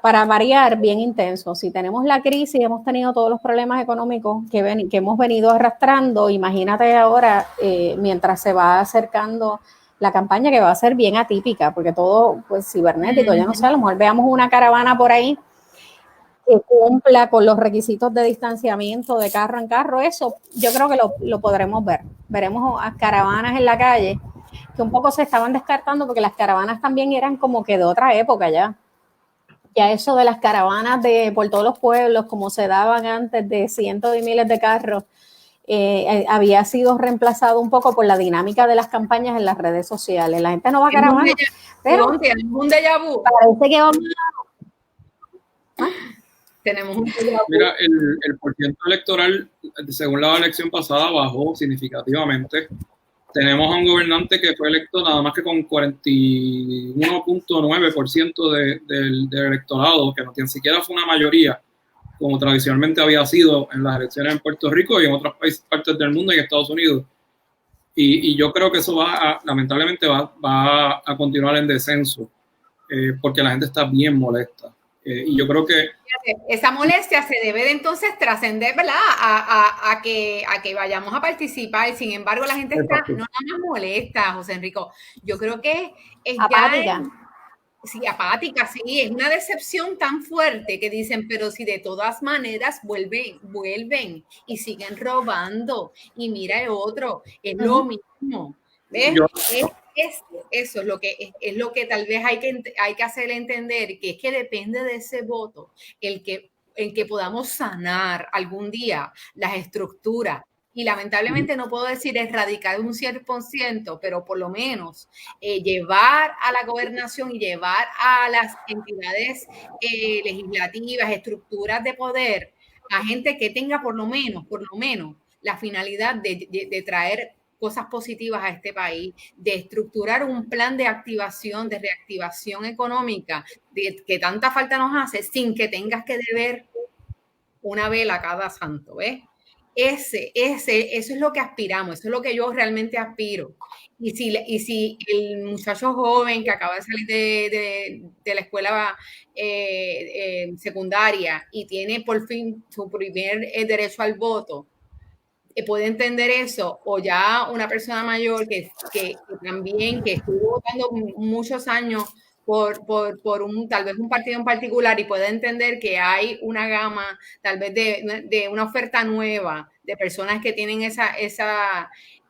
para variar, bien intenso. Si tenemos la crisis, hemos tenido todos los problemas económicos que hemos venido arrastrando, imagínate ahora, mientras se va acercando la campaña, que va a ser bien atípica, porque todo, pues, cibernético, ya no sé, a lo mejor veamos una caravana por ahí que cumpla con los requisitos de distanciamiento de carro en carro. Eso yo creo que lo podremos ver. Veremos a caravanas en la calle, que un poco se estaban descartando porque las caravanas también eran como que de otra época ya. Ya eso de las caravanas por todos los pueblos, como se daban antes, de cientos y miles de carros, había sido reemplazado un poco por la dinámica de las campañas en las redes sociales. La gente no va a caravana, pero un déjà vu. Parece que vamos tenemos un Mira, el porciento electoral, según la elección pasada, bajó significativamente. Tenemos a un gobernante que fue electo nada más que con 41.9% del electorado, que no ni siquiera fue una mayoría, como tradicionalmente había sido en las elecciones en Puerto Rico y en otras partes del mundo y en Estados Unidos. Y yo creo que eso lamentablemente va a continuar en descenso, porque la gente está bien molesta. Y yo creo que esa molestia se debe de entonces trascender, ¿verdad? A que vayamos a participar. Sin embargo, la gente está no nada más molesta, José Enrico. Yo creo que es apática. Sí, apática, sí. Es una decepción tan fuerte que dicen, pero si de todas maneras vuelven y siguen robando. Y mira el otro, es lo mismo. ¿Ves? Eso es lo que tal vez hay que hacerle entender, que es que depende de ese voto el que podamos sanar algún día las estructuras. Y lamentablemente no puedo decir erradicar un 100%, pero por lo menos llevar a la gobernación y llevar a las entidades legislativas, estructuras de poder, a gente que tenga por lo menos la finalidad de traer cosas positivas a este país, de estructurar un plan de activación, de reactivación económica, que tanta falta nos hace, sin que tengas que deber una vela cada santo, ¿ves? Eso es lo que aspiramos, eso es lo que yo realmente aspiro. Y si el muchacho joven que acaba de salir de la escuela secundaria y tiene por fin su primer derecho al voto, puede entender eso, o ya una persona mayor que también que estuvo votando muchos años por tal vez un partido en particular y puede entender que hay una gama tal vez de una oferta nueva de personas que tienen esa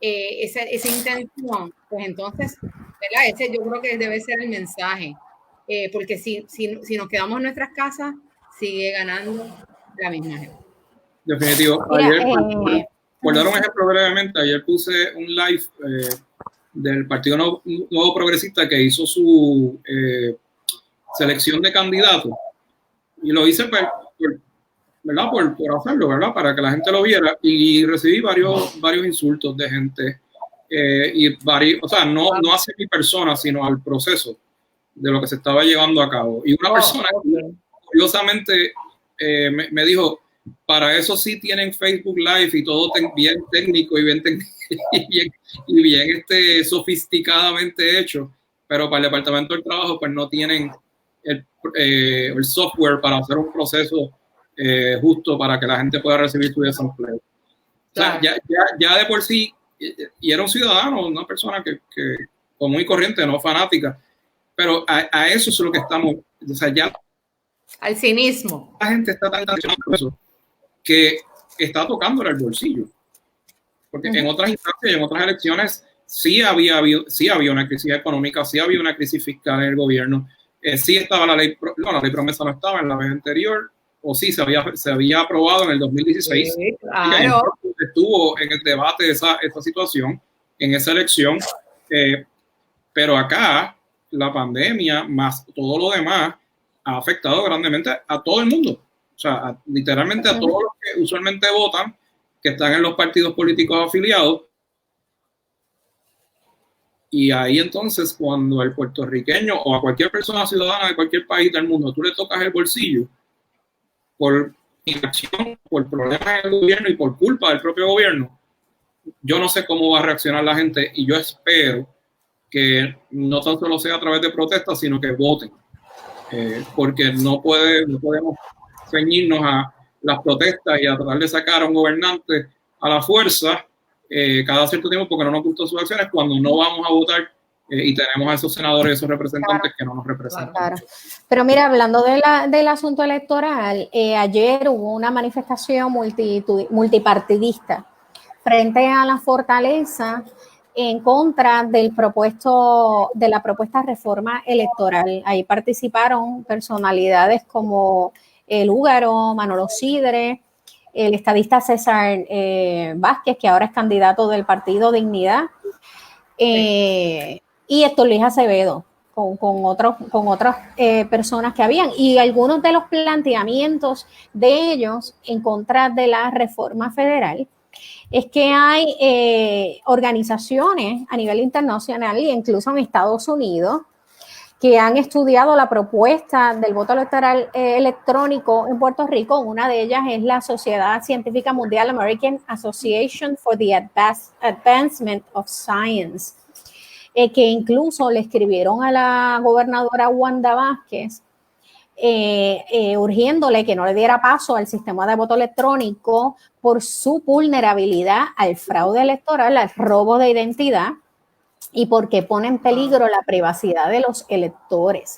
intención, pues entonces ¿verdad? Ese yo creo que debe ser el mensaje, porque si nos quedamos en nuestras casas, sigue ganando la misma gente. Definitivo. Ayer, por dar un ejemplo brevemente, ayer puse un live del Partido Nuevo Progresista que hizo su selección de candidatos, y lo hice ¿verdad? Por hacerlo, ¿verdad? Para que la gente lo viera, y recibí varios insultos de gente, y varios, o sea, no hacia mi persona, sino al proceso de lo que se estaba llevando a cabo. Y una persona, curiosamente, me dijo, para eso sí tienen Facebook Live y todo bien técnico y bien sofisticadamente hecho, pero para el Departamento del Trabajo pues no tienen el software para hacer un proceso justo para que la gente pueda recibir su desempleo. O sea, ya de por sí, y era un ciudadano, una persona que común y corriente, no fanática, pero a eso es lo que estamos, o sea, ya al cinismo. La gente está tan por eso que está tocándole el bolsillo. Porque en otras instancias y en otras elecciones sí había una crisis económica, sí había una crisis fiscal en el gobierno, sí estaba la ley promesa, no estaba en la vez anterior, o sí se había aprobado en el 2016. Sí, claro. Estuvo en el debate esa situación, en esa elección, pero acá la pandemia más todo lo demás ha afectado grandemente a todo el mundo. O sea, literalmente a todos los que usualmente votan, que están en los partidos políticos afiliados. Y ahí entonces, cuando el puertorriqueño o a cualquier persona ciudadana de cualquier país del mundo, tú le tocas el bolsillo por inacción, por problemas en el gobierno y por culpa del propio gobierno, yo no sé cómo va a reaccionar la gente, y yo espero que no tan solo sea a través de protestas, sino que voten. Porque no podemos ceñirnos a las protestas y a tratar de sacar a un gobernante a la fuerza cada cierto tiempo porque no nos gustan sus acciones, cuando no vamos a votar y tenemos a esos senadores, esos representantes que no nos representan. Claro. Pero mira, hablando del asunto electoral, ayer hubo una manifestación multipartidista frente a la Fortaleza en contra de la propuesta reforma electoral. Ahí participaron personalidades como el Húgaro, Manolo Sidre, el estadista César Vázquez, que ahora es candidato del Partido Dignidad, y Héctor Luis Acevedo, con otras personas que habían, y algunos de los planteamientos de ellos en contra de la reforma federal es que hay organizaciones a nivel internacional e incluso en Estados Unidos que han estudiado la propuesta del voto electoral electrónico en Puerto Rico. Una de ellas es la Sociedad Científica Mundial, American Association for the Advancement of Science, que incluso le escribieron a la gobernadora Wanda Vázquez urgiéndole que no le diera paso al sistema de voto electrónico por su vulnerabilidad al fraude electoral, al robo de identidad, y porque pone en peligro la privacidad de los electores.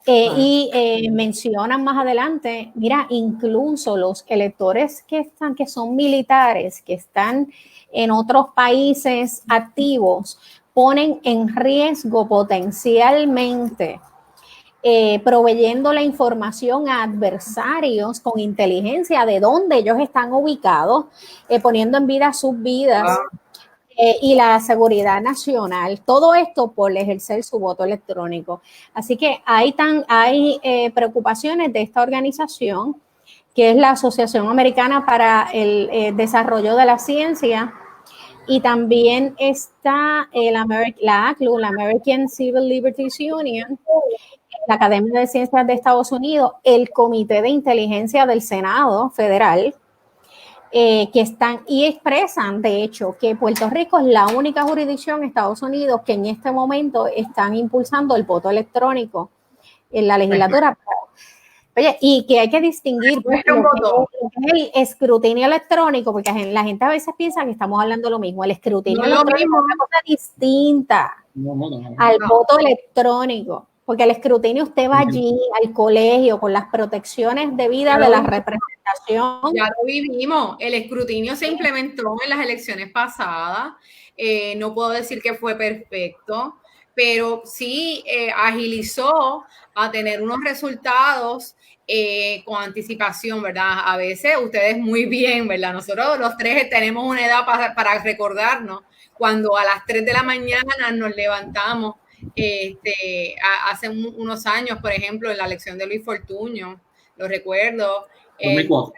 Mencionan más adelante, mira, incluso los electores que son militares, que están en otros países activos, ponen en riesgo potencialmente proveyendo la información a adversarios con inteligencia de dónde ellos están ubicados, poniendo en vida sus vidas y la seguridad nacional. Todo esto por ejercer su voto electrónico. Así que hay preocupaciones de esta organización, que es la Asociación Americana para el Desarrollo de la Ciencia, y también está la ACLU, la American Civil Liberties Union, la Academia de Ciencias de Estados Unidos, el Comité de Inteligencia del Senado Federal, que están y expresan, de hecho, que Puerto Rico es la única jurisdicción en Estados Unidos que en este momento están impulsando el voto electrónico en la legislatura. Oye, y que hay que distinguir el escrutinio electrónico, porque la gente a veces piensa que estamos hablando de lo mismo. El escrutinio electrónico es una cosa distinta al voto electrónico. Porque el escrutinio, usted va allí al colegio con las protecciones debidas de la representación. Ya lo vivimos. El escrutinio se implementó en las elecciones pasadas. No puedo decir que fue perfecto, pero sí agilizó a tener unos resultados con anticipación, ¿verdad? A veces ustedes muy bien, ¿verdad? Nosotros los tres tenemos una edad para recordarnos cuando a las 3 de la mañana nos levantamos, hace unos años, por ejemplo, en la elección de Luis Fortuño, lo recuerdo. 2004.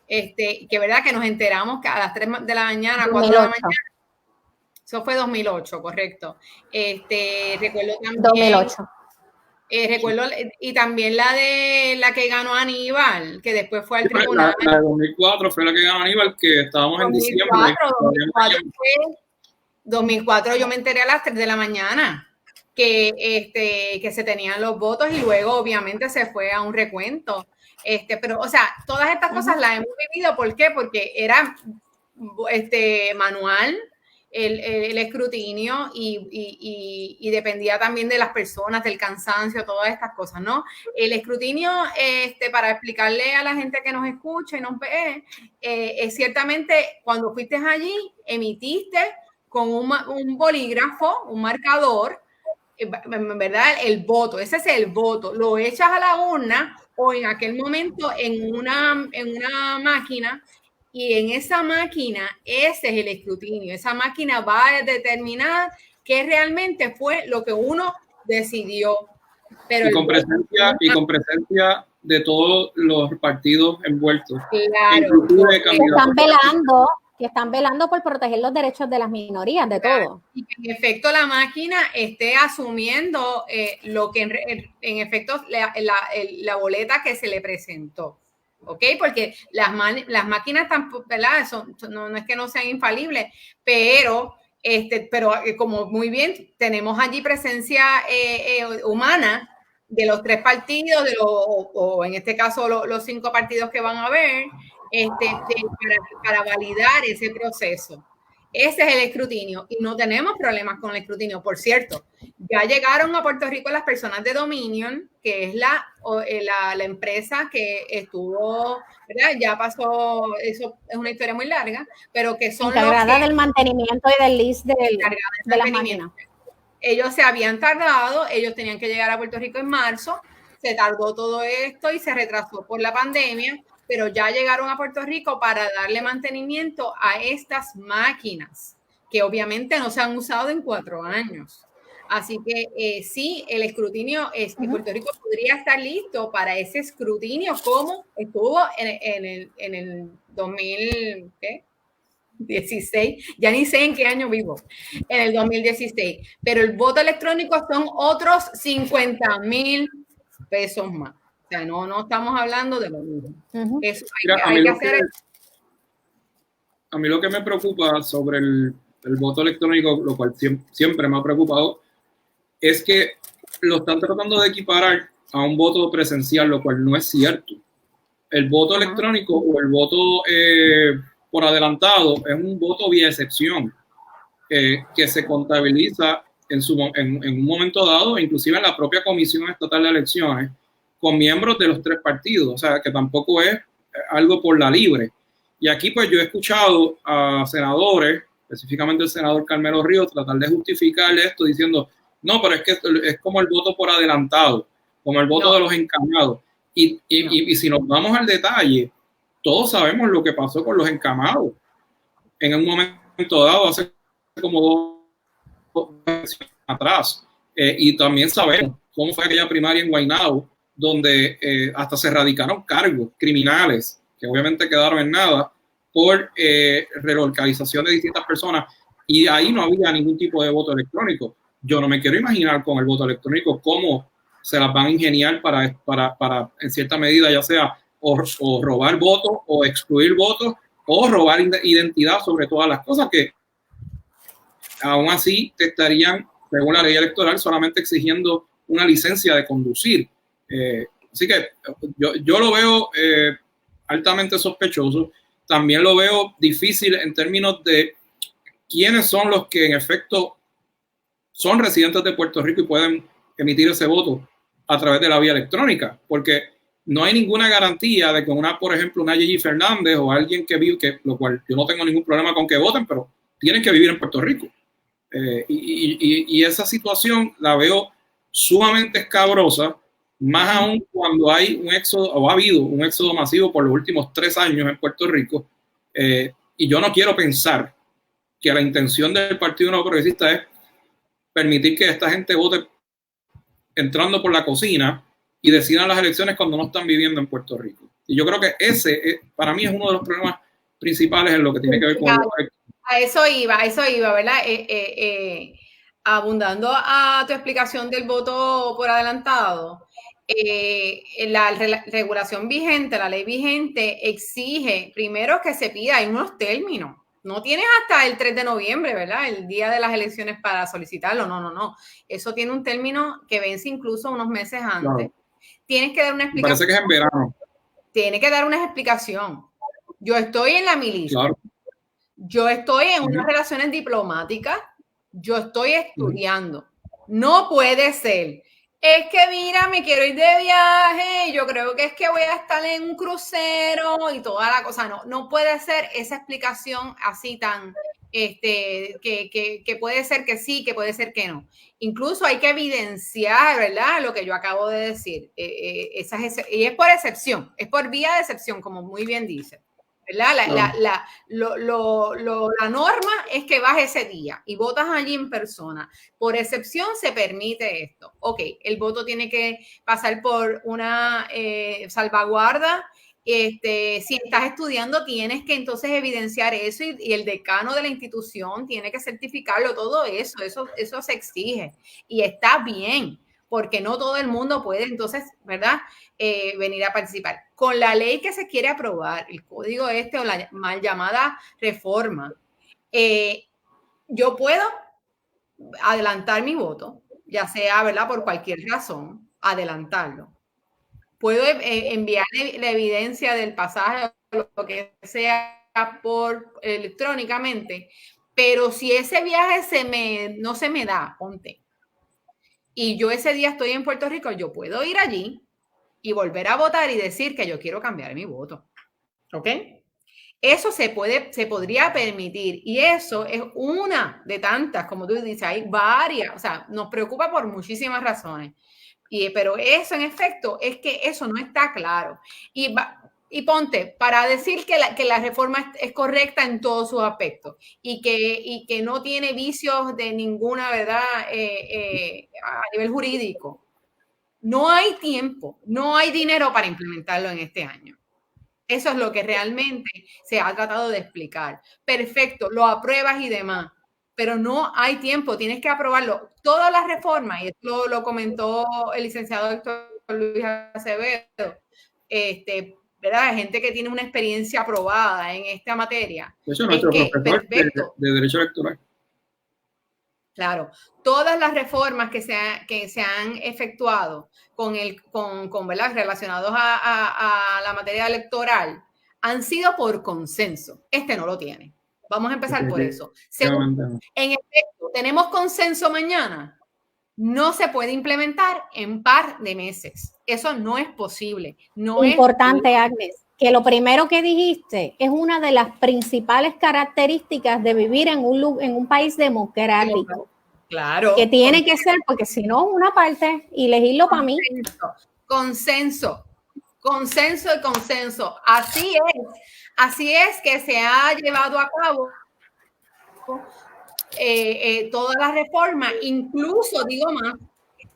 Que verdad que nos enteramos que a las 3 de la mañana, 4 2008. de la mañana, eso fue 2008, correcto. Recuerdo también 2008. Recuerdo, y también la que ganó Aníbal, que después fue al tribunal. La de 2004 fue la que ganó Aníbal, que estábamos en diciembre. 2004 yo me enteré a las 3 de la mañana que se tenían los votos y luego obviamente se fue a un recuento. Pero, o sea, todas estas cosas las hemos vivido. ¿Por qué? Porque era manual el escrutinio y dependía también de las personas, del cansancio, todas estas cosas, ¿no? El escrutinio, para explicarle a la gente que nos escucha y nos ve, es ciertamente cuando fuiste allí, emitiste con un bolígrafo, un marcador, en verdad, el voto, ese es el voto, lo echas a la urna o en aquel momento en una máquina, y en esa máquina, ese es el escrutinio. Esa máquina va a determinar qué realmente fue lo que uno decidió. Pero y con presencia de todos los partidos envueltos. Claro. Que están velando por proteger los derechos de las minorías, de todo. Y que en efecto la máquina esté asumiendo lo que en efecto la boleta que se le presentó. ¿Ok? Porque las máquinas tampoco, ¿verdad? No es que no sean infalibles, pero como muy bien tenemos allí presencia humana de los 3 partidos, o en este caso los 5 partidos que van a haber, para validar ese proceso. Ese es el escrutinio y no tenemos problemas con el escrutinio. Por cierto, ya llegaron a Puerto Rico las personas de Dominion, que es la empresa que estuvo, ¿verdad? Ya pasó, eso es una historia muy larga, pero que son encargada del mantenimiento y del list de las máquinas. Ellos se habían tardado, ellos tenían que llegar a Puerto Rico en marzo, se tardó todo esto y se retrasó por la pandemia, pero ya llegaron a Puerto Rico para darle mantenimiento a estas máquinas, que obviamente no se han usado en 4 años. Así que sí, el escrutinio, Puerto Rico podría estar listo para ese escrutinio como estuvo en el 2016, ya ni sé en qué año vivo, en el 2016, pero el voto electrónico son otros 50,000 pesos más. O sea, no estamos hablando de lo mismo. Eso hay que hacer. A mí lo que me preocupa sobre el voto electrónico, lo cual siempre me ha preocupado, es que lo están tratando de equiparar a un voto presencial, lo cual no es cierto. El voto electrónico o el voto por adelantado es un voto vía excepción que se contabiliza en un momento dado, inclusive en la propia Comisión Estatal de Elecciones, con miembros de los 3 partidos, o sea, que tampoco es algo por la libre. Y aquí pues yo he escuchado a senadores, específicamente el senador Carmelo Ríos, tratar de justificarle esto diciendo, no, pero es que es como el voto por adelantado, como el voto de los encamados. Y si nos vamos al detalle, todos sabemos lo que pasó con los encamados. En un momento dado, hace como 2 años atrás, y también sabemos cómo fue aquella primaria en Guaynabo, donde hasta se radicaron cargos criminales, que obviamente quedaron en nada, por relocalización de distintas personas, y ahí no había ningún tipo de voto electrónico. Yo no me quiero imaginar con el voto electrónico cómo se las van a ingeniar para en cierta medida, ya sea o robar votos, o excluir votos, o robar identidad sobre todas las cosas, que aún así te estarían, según la ley electoral, solamente exigiendo una licencia de conducir. Así que yo lo veo altamente sospechoso. También lo veo difícil en términos de quiénes son los que en efecto son residentes de Puerto Rico y pueden emitir ese voto a través de la vía electrónica, porque no hay ninguna garantía de que por ejemplo, una Gigi Fernández o alguien que vive, lo cual yo no tengo ningún problema con que voten, pero tienen que vivir en Puerto Rico. Y esa situación la veo sumamente escabrosa, más aún cuando hay un éxodo, o ha habido un éxodo masivo por los últimos 3 años en Puerto Rico, y yo no quiero pensar que la intención del Partido Nuevo Progresista es permitir que esta gente vote entrando por la cocina y decidan las elecciones cuando no están viviendo en Puerto Rico. Y yo creo que ese, para mí, es uno de los problemas principales en lo que tiene que ver con a eso iba, ¿verdad? Abundando a tu explicación del voto por adelantado, la regulación vigente, la ley vigente exige primero que se pida en unos términos. No tienes hasta el 3 de noviembre, ¿verdad? El día de las elecciones para solicitarlo. No. Eso tiene un término que vence incluso unos meses antes. Claro. Tienes que dar una explicación. Parece que es en verano. Tiene que dar una explicación. Yo estoy en la milicia. Claro. Yo estoy en unas relaciones diplomáticas. Yo estoy estudiando. No puede ser. Es que mira, me quiero ir de viaje, yo creo que es que voy a estar en un crucero y toda la cosa. No puede ser esa explicación así tan, que puede ser que sí, que puede ser que no. Incluso hay que evidenciar, ¿verdad? Lo que yo acabo de decir. Y es por excepción, es por vía de excepción, como muy bien dice. ¿Verdad? La norma es que vas ese día y votas allí en persona. Por excepción se permite esto. Ok, el voto tiene que pasar por una salvaguarda. Si estás estudiando, tienes que entonces evidenciar eso y el decano de la institución tiene que certificarlo. Todo eso se exige y está bien, porque no todo el mundo puede entonces, ¿verdad? Venir a participar. Con la ley que se quiere aprobar, el código o la mal llamada reforma, yo puedo adelantar mi voto, ya sea, ¿verdad? Por cualquier razón, adelantarlo. Puedo enviar la evidencia del pasaje o lo que sea electrónicamente, pero si ese viaje no se me da, ponte, y yo ese día estoy en Puerto Rico, yo puedo ir allí y volver a votar y decir que yo quiero cambiar mi voto. ¿Ok? Eso se podría permitir y eso es una de tantas, como tú dices, hay varias, o sea, nos preocupa por muchísimas razones. Pero eso en efecto es que eso no está claro. Y ponte, para decir que la reforma es correcta en todos sus aspectos y que no tiene vicios de ninguna, ¿verdad? A nivel jurídico. No hay tiempo, no hay dinero para implementarlo en este año. Eso es lo que realmente se ha tratado de explicar. Perfecto, lo apruebas y demás, pero no hay tiempo, tienes que aprobarlo. Todas las reformas, y esto lo comentó el licenciado doctor Luis Acevedo, ¿verdad? Gente que tiene una experiencia aprobada en esta materia. Eso es nuestro profesor de Derecho Electoral. Claro, todas las reformas que se han efectuado ¿verdad? Relacionados a la materia electoral han sido por consenso. Este no lo tiene. Vamos a empezar por eso. Segundo, en efecto, ¿tenemos consenso mañana? No se puede implementar en par de meses. Eso no es posible. Importante, Agnes, que lo primero que dijiste es una de las principales características de vivir en un país democrático. Claro. Que tiene que ser, porque si no, una parte, y elegirlo para mí. Consenso. Así es que se ha llevado a cabo toda la reforma, incluso, digo más,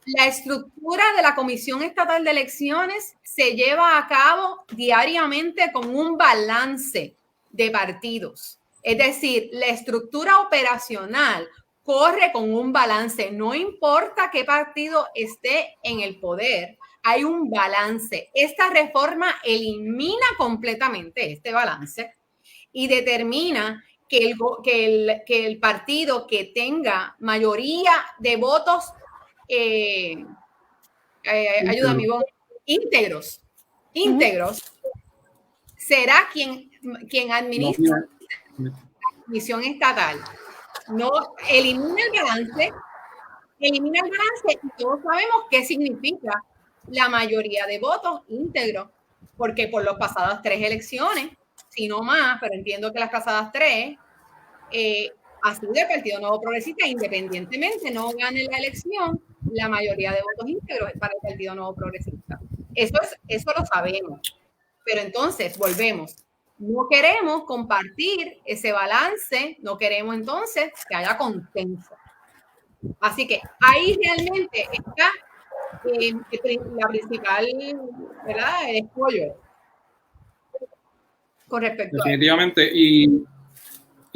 la estructura de la Comisión Estatal de Elecciones se lleva a cabo diariamente con un balance de partidos. Es decir, la estructura operacional corre con un balance. No importa qué partido esté en el poder, hay un balance. Esta reforma elimina completamente este balance y determina que el partido que tenga mayoría de votos ayúdame, íntegros, será quien administra la comisión estatal. No elimina el balance y todos sabemos qué significa la mayoría de votos íntegros, porque por las pasadas 3 elecciones, si no más, pero entiendo que las pasadas 3, ha sido el Partido Nuevo Progresista, independientemente no gane la elección, la mayoría de votos íntegros es para el Partido Nuevo Progresista. Eso lo sabemos. Pero entonces, volvemos. No queremos compartir ese balance, no queremos entonces que haya consenso. Así que ahí realmente está la principal, ¿verdad? El escollo con respecto definitivamente.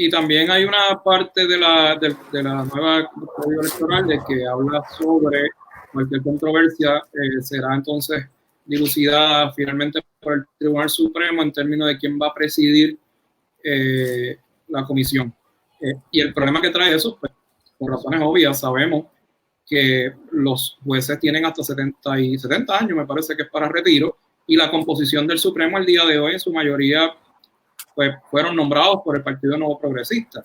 Y también hay una parte de la nueva código electoral de que habla sobre cualquier controversia será entonces dilucidada finalmente por el Tribunal Supremo en términos de quién va a presidir la comisión. Y el problema que trae eso, pues, por razones obvias, sabemos que los jueces tienen hasta 70 años, me parece que es para retiro, y la composición del Supremo el día de hoy en su mayoría pues fueron nombrados por el Partido Nuevo Progresista.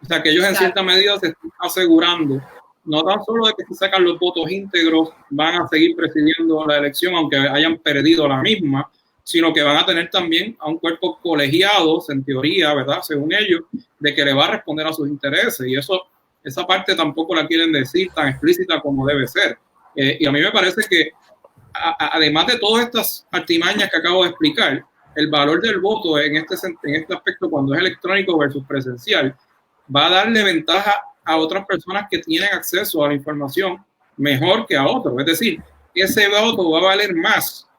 O sea que ellos en cierta medida se están asegurando, no tan solo de que si sacan los votos íntegros van a seguir presidiendo la elección aunque hayan perdido la misma, sino que van a tener también a un cuerpo colegiado, en teoría, ¿verdad? Según ellos, de que le va a responder a sus intereses. Y esa parte tampoco la quieren decir tan explícita como debe ser. Y a mí me parece que, además de todas estas artimañas que acabo de explicar, el valor del voto en este aspecto, cuando es electrónico versus presencial, va a darle ventaja a otras personas que tienen acceso a la información mejor que a otros. Es decir, ese voto va a valer más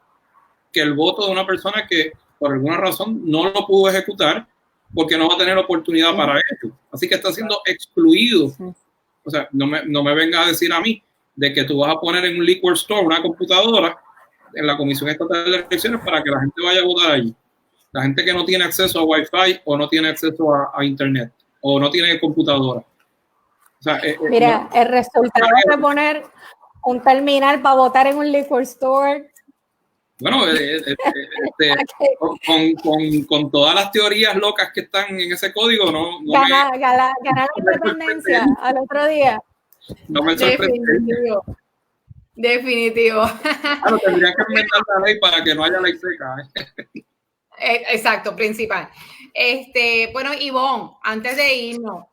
que el voto de una persona que por alguna razón no lo pudo ejecutar porque no va a tener oportunidad para ello. Así que está siendo excluido. O sea, no me venga a decir a mí de que tú vas a poner en un liquor store una computadora en la Comisión Estatal de Elecciones para que la gente vaya a votar allí. La gente que no tiene acceso a Wi-Fi o no tiene acceso a Internet o no tiene computadora. O sea, mira, el resultado de poner un terminal para votar en un liquor store. Bueno, con todas las teorías locas que están en ese código, ganar la independencia al otro día. No me sorprende. Definitivo. Claro, tendrían que inventar la ley para que no haya ley seca. Exacto, principal. Bueno, Ivonne, antes de irnos,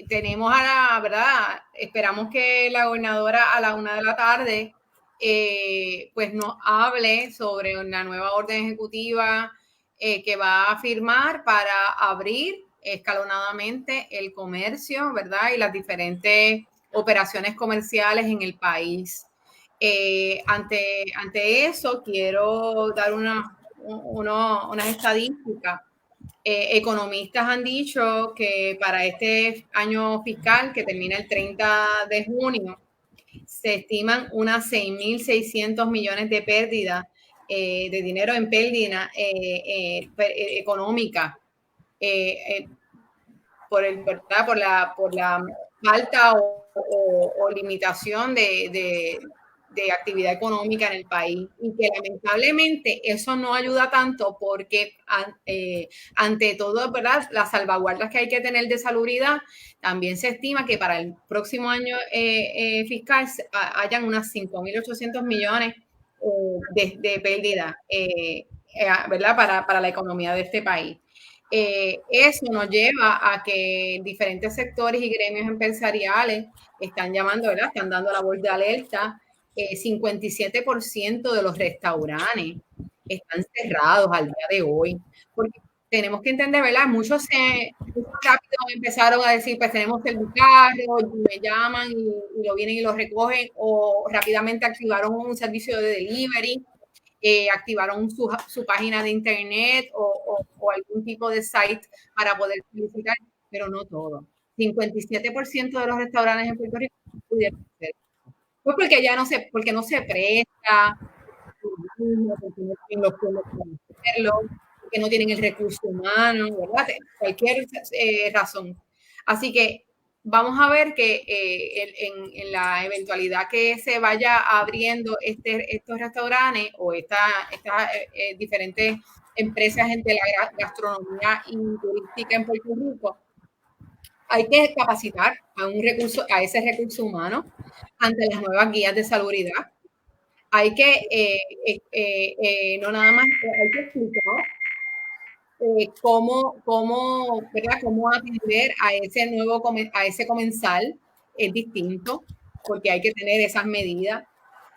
tenemos ¿verdad? Esperamos que la gobernadora a la 1:00 p.m. pues nos hable sobre una nueva orden ejecutiva que va a firmar para abrir escalonadamente el comercio, ¿verdad? Y las diferentes operaciones comerciales en el país. Ante eso, quiero dar unas estadísticas. Economistas han dicho que para este año fiscal, que termina el 30 de junio, se estiman unas 6.600 millones de pérdidas de dinero en pérdida económica por la falta o limitación de actividad económica en el país, y que lamentablemente eso no ayuda tanto porque ante todo, ¿verdad?, las salvaguardas que hay que tener de salubridad, también se estima que para el próximo año fiscal hayan unas 5.800 millones de pérdida, ¿verdad?, para la economía de este país. Eso nos lleva a que diferentes sectores y gremios empresariales están llamando, ¿verdad?, están dando la voz de alerta. 57% de los restaurantes están cerrados al día de hoy, porque tenemos que entender, ¿verdad? Muchos rápido empezaron a decir, pues tenemos el carro, y me llaman y lo vienen y lo recogen, o rápidamente activaron un servicio de delivery, activaron su página de internet o algún tipo de site para poder solicitar, pero no todo. 57% de los restaurantes en Puerto Rico pudieron hacer. Pues porque no se presta, porque no tienen el recurso humano, ¿verdad? Cualquier razón. Así que vamos a ver que en la eventualidad que se vaya abriendo estos restaurantes o estas diferentes empresas de la gastronomía y turística en Puerto Rico, hay que capacitar a ese recurso humano ante las nuevas guías de salubridad. Hay que, no nada más, hay que explicar ¿verdad? Cómo atender a ese comensal es distinto, porque hay que tener esas medidas.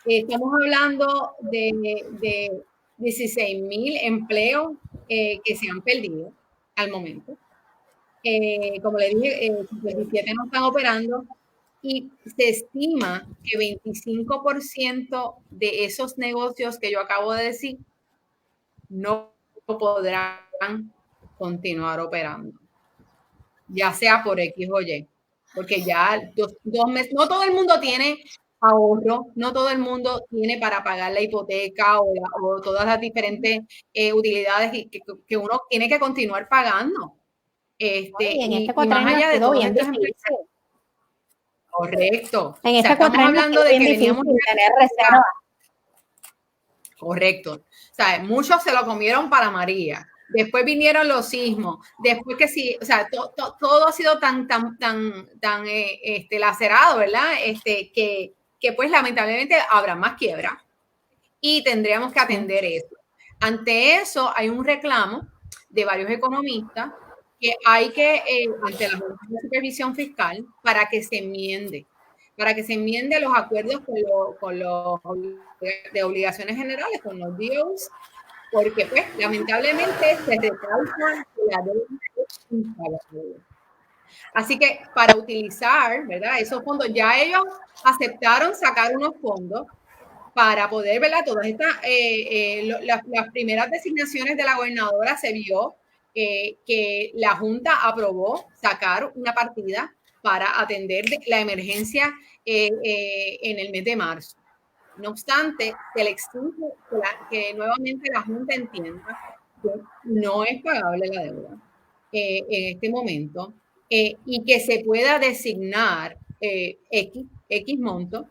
Estamos hablando de 16,000 empleos que se han perdido al momento. Como le dije, 57 no están operando y se estima que 25% de esos negocios que yo acabo de decir no podrán continuar operando, ya sea por X o Y, porque ya 2 meses, no todo el mundo tiene ahorro, no todo el mundo tiene para pagar la hipoteca o todas las diferentes utilidades que uno tiene que continuar pagando. Y más allá de todo bien difícil. Correcto. En este cuatrienio hablando de que veníamos tener reserva. Correcto. O sea, muchos se lo comieron para María. Después vinieron los sismos. Después que sí, o sea, todo ha sido tan lacerado, ¿verdad? Que pues lamentablemente habrá más quiebra y tendríamos que atender eso. Ante eso hay un reclamo de varios economistas que hay que, ante la Junta de Supervisión Fiscal, para que se enmiende los acuerdos con los de obligaciones generales, con los DOs, porque pues lamentablemente se recalca la deuda. Así que para utilizar, ¿verdad? Esos fondos, ya ellos aceptaron sacar unos fondos para poder, ¿verdad? Todas estas, las primeras designaciones de la gobernadora se vio que la Junta aprobó sacar una partida para atender la emergencia en el mes de marzo. No obstante, se le exige que nuevamente la Junta entienda que no es pagable la deuda en este momento y que se pueda designar X monto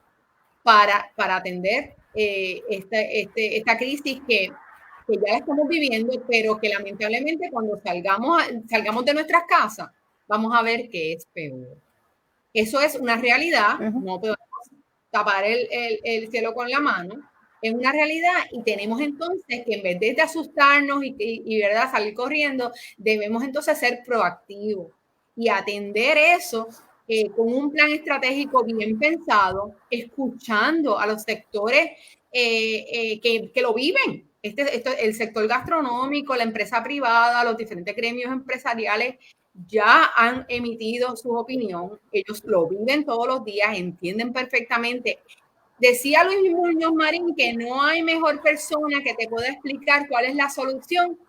para atender esta crisis que ya la estamos viviendo, pero que lamentablemente cuando salgamos de nuestras casas, vamos a ver que es peor. Eso es una realidad, no podemos tapar el cielo con la mano, es una realidad y tenemos entonces que en vez de asustarnos y ¿verdad? Salir corriendo, debemos entonces ser proactivos y atender eso con un plan estratégico bien pensado, escuchando a los sectores que lo viven. El sector gastronómico, la empresa privada, los diferentes gremios empresariales ya han emitido su opinión, ellos lo viven todos los días, entienden perfectamente. Decía Luis Muñoz Marín que no hay mejor persona que te pueda explicar cuál es la solución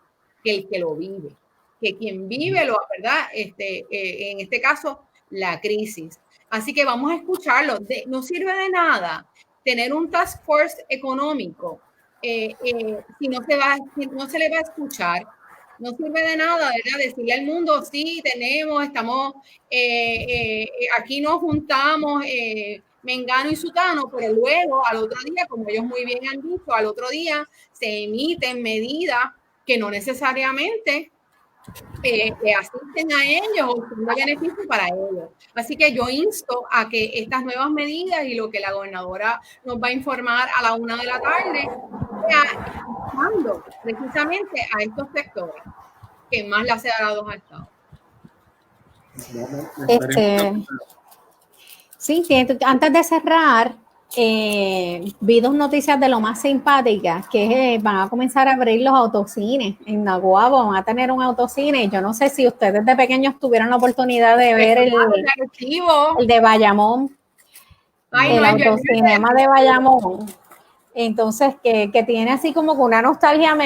que el que lo vive, que quien vive lo, ¿verdad? En este caso, la crisis. Así que vamos a escucharlo. No sirve de nada tener un task force económico si no se le va a escuchar. No sirve de nada, ¿verdad? Decirle al mundo, sí, estamos, aquí nos juntamos, Mengano y Sutano, pero luego al otro día, como ellos muy bien han dicho, al otro día se emiten medidas que no necesariamente asisten a ellos o son de beneficio para ellos. Así que yo insto a que estas nuevas medidas y lo que la gobernadora nos va a informar a la 1 de la tarde sea escuchando precisamente a estos sectores que más le hace dado al Estado. Sí, antes de cerrar, vi 2 noticias de lo más simpáticas, que van a comenzar a abrir los autocines. En Naguabo van a tener un autocine. Yo no sé si ustedes de pequeños tuvieron la oportunidad de ver el de Bayamón, el autocinema de Bayamón. Entonces, que tiene así como una nostalgia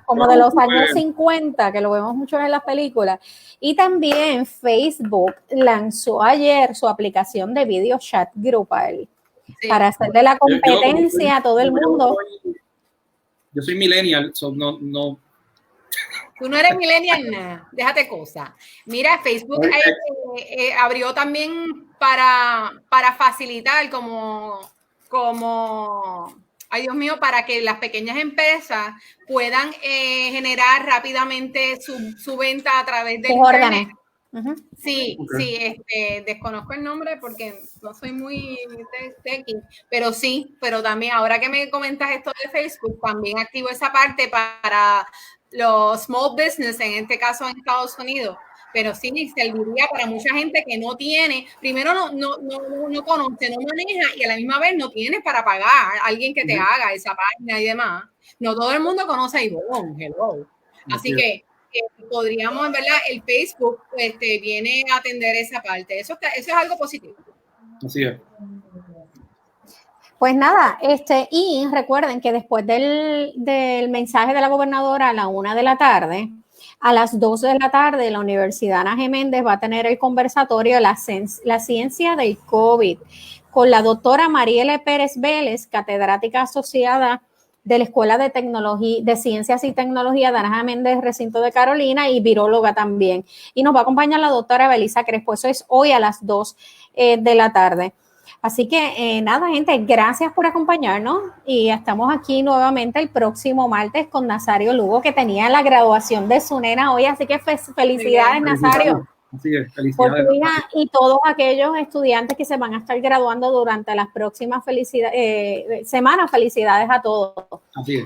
como de los años 50, que lo vemos mucho en las películas. Y también Facebook lanzó ayer su aplicación de video chat grupal para hacerle la competencia a todo el mundo. Yo soy millennial, no. Tú no eres millennial, nada. Déjate cosas. Mira, Facebook abrió también para facilitar como ay Dios mío, para que las pequeñas empresas puedan generar rápidamente su venta a través de internet. Sí, desconozco el nombre porque no soy muy techy, pero también ahora que me comentas esto de Facebook, también activo esa parte los small business, en este caso en Estados Unidos, pero sí serviría para mucha gente que no tiene, primero no conoce, no maneja y a la misma vez no tiene para pagar a alguien que te haga esa página y demás. No todo el mundo conoce a Ivonne, hello. Así que podríamos, en verdad, el Facebook viene a atender esa parte. Eso es algo positivo. Así es. Pues nada, y recuerden que después del mensaje de la gobernadora a la 1 de la tarde, a las 2 de la tarde, la Universidad Ana G. Méndez va a tener el conversatorio La ciencia del COVID con la doctora Mariele Pérez Vélez, catedrática asociada de la Escuela de Tecnología, de Ciencias y Tecnología de Ana G. Méndez, recinto de Carolina, y viróloga también. Y nos va a acompañar la doctora Belisa Crespo. Eso es hoy a las 2 de la tarde. Así que nada, gente, gracias por acompañarnos y estamos aquí nuevamente el próximo martes con Nazario Lugo, que tenía la graduación de su nena hoy, así que felicidades, Nazario. Así es, felicidades. Por tu hija y todos aquellos estudiantes que se van a estar graduando durante las próximas semanas, felicidades a todos.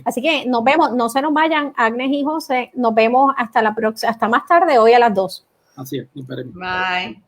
Así que nos vemos, no se nos vayan, Agnes y José, nos vemos hasta más tarde, hoy a las 2. Así es, nos veremos. Bye.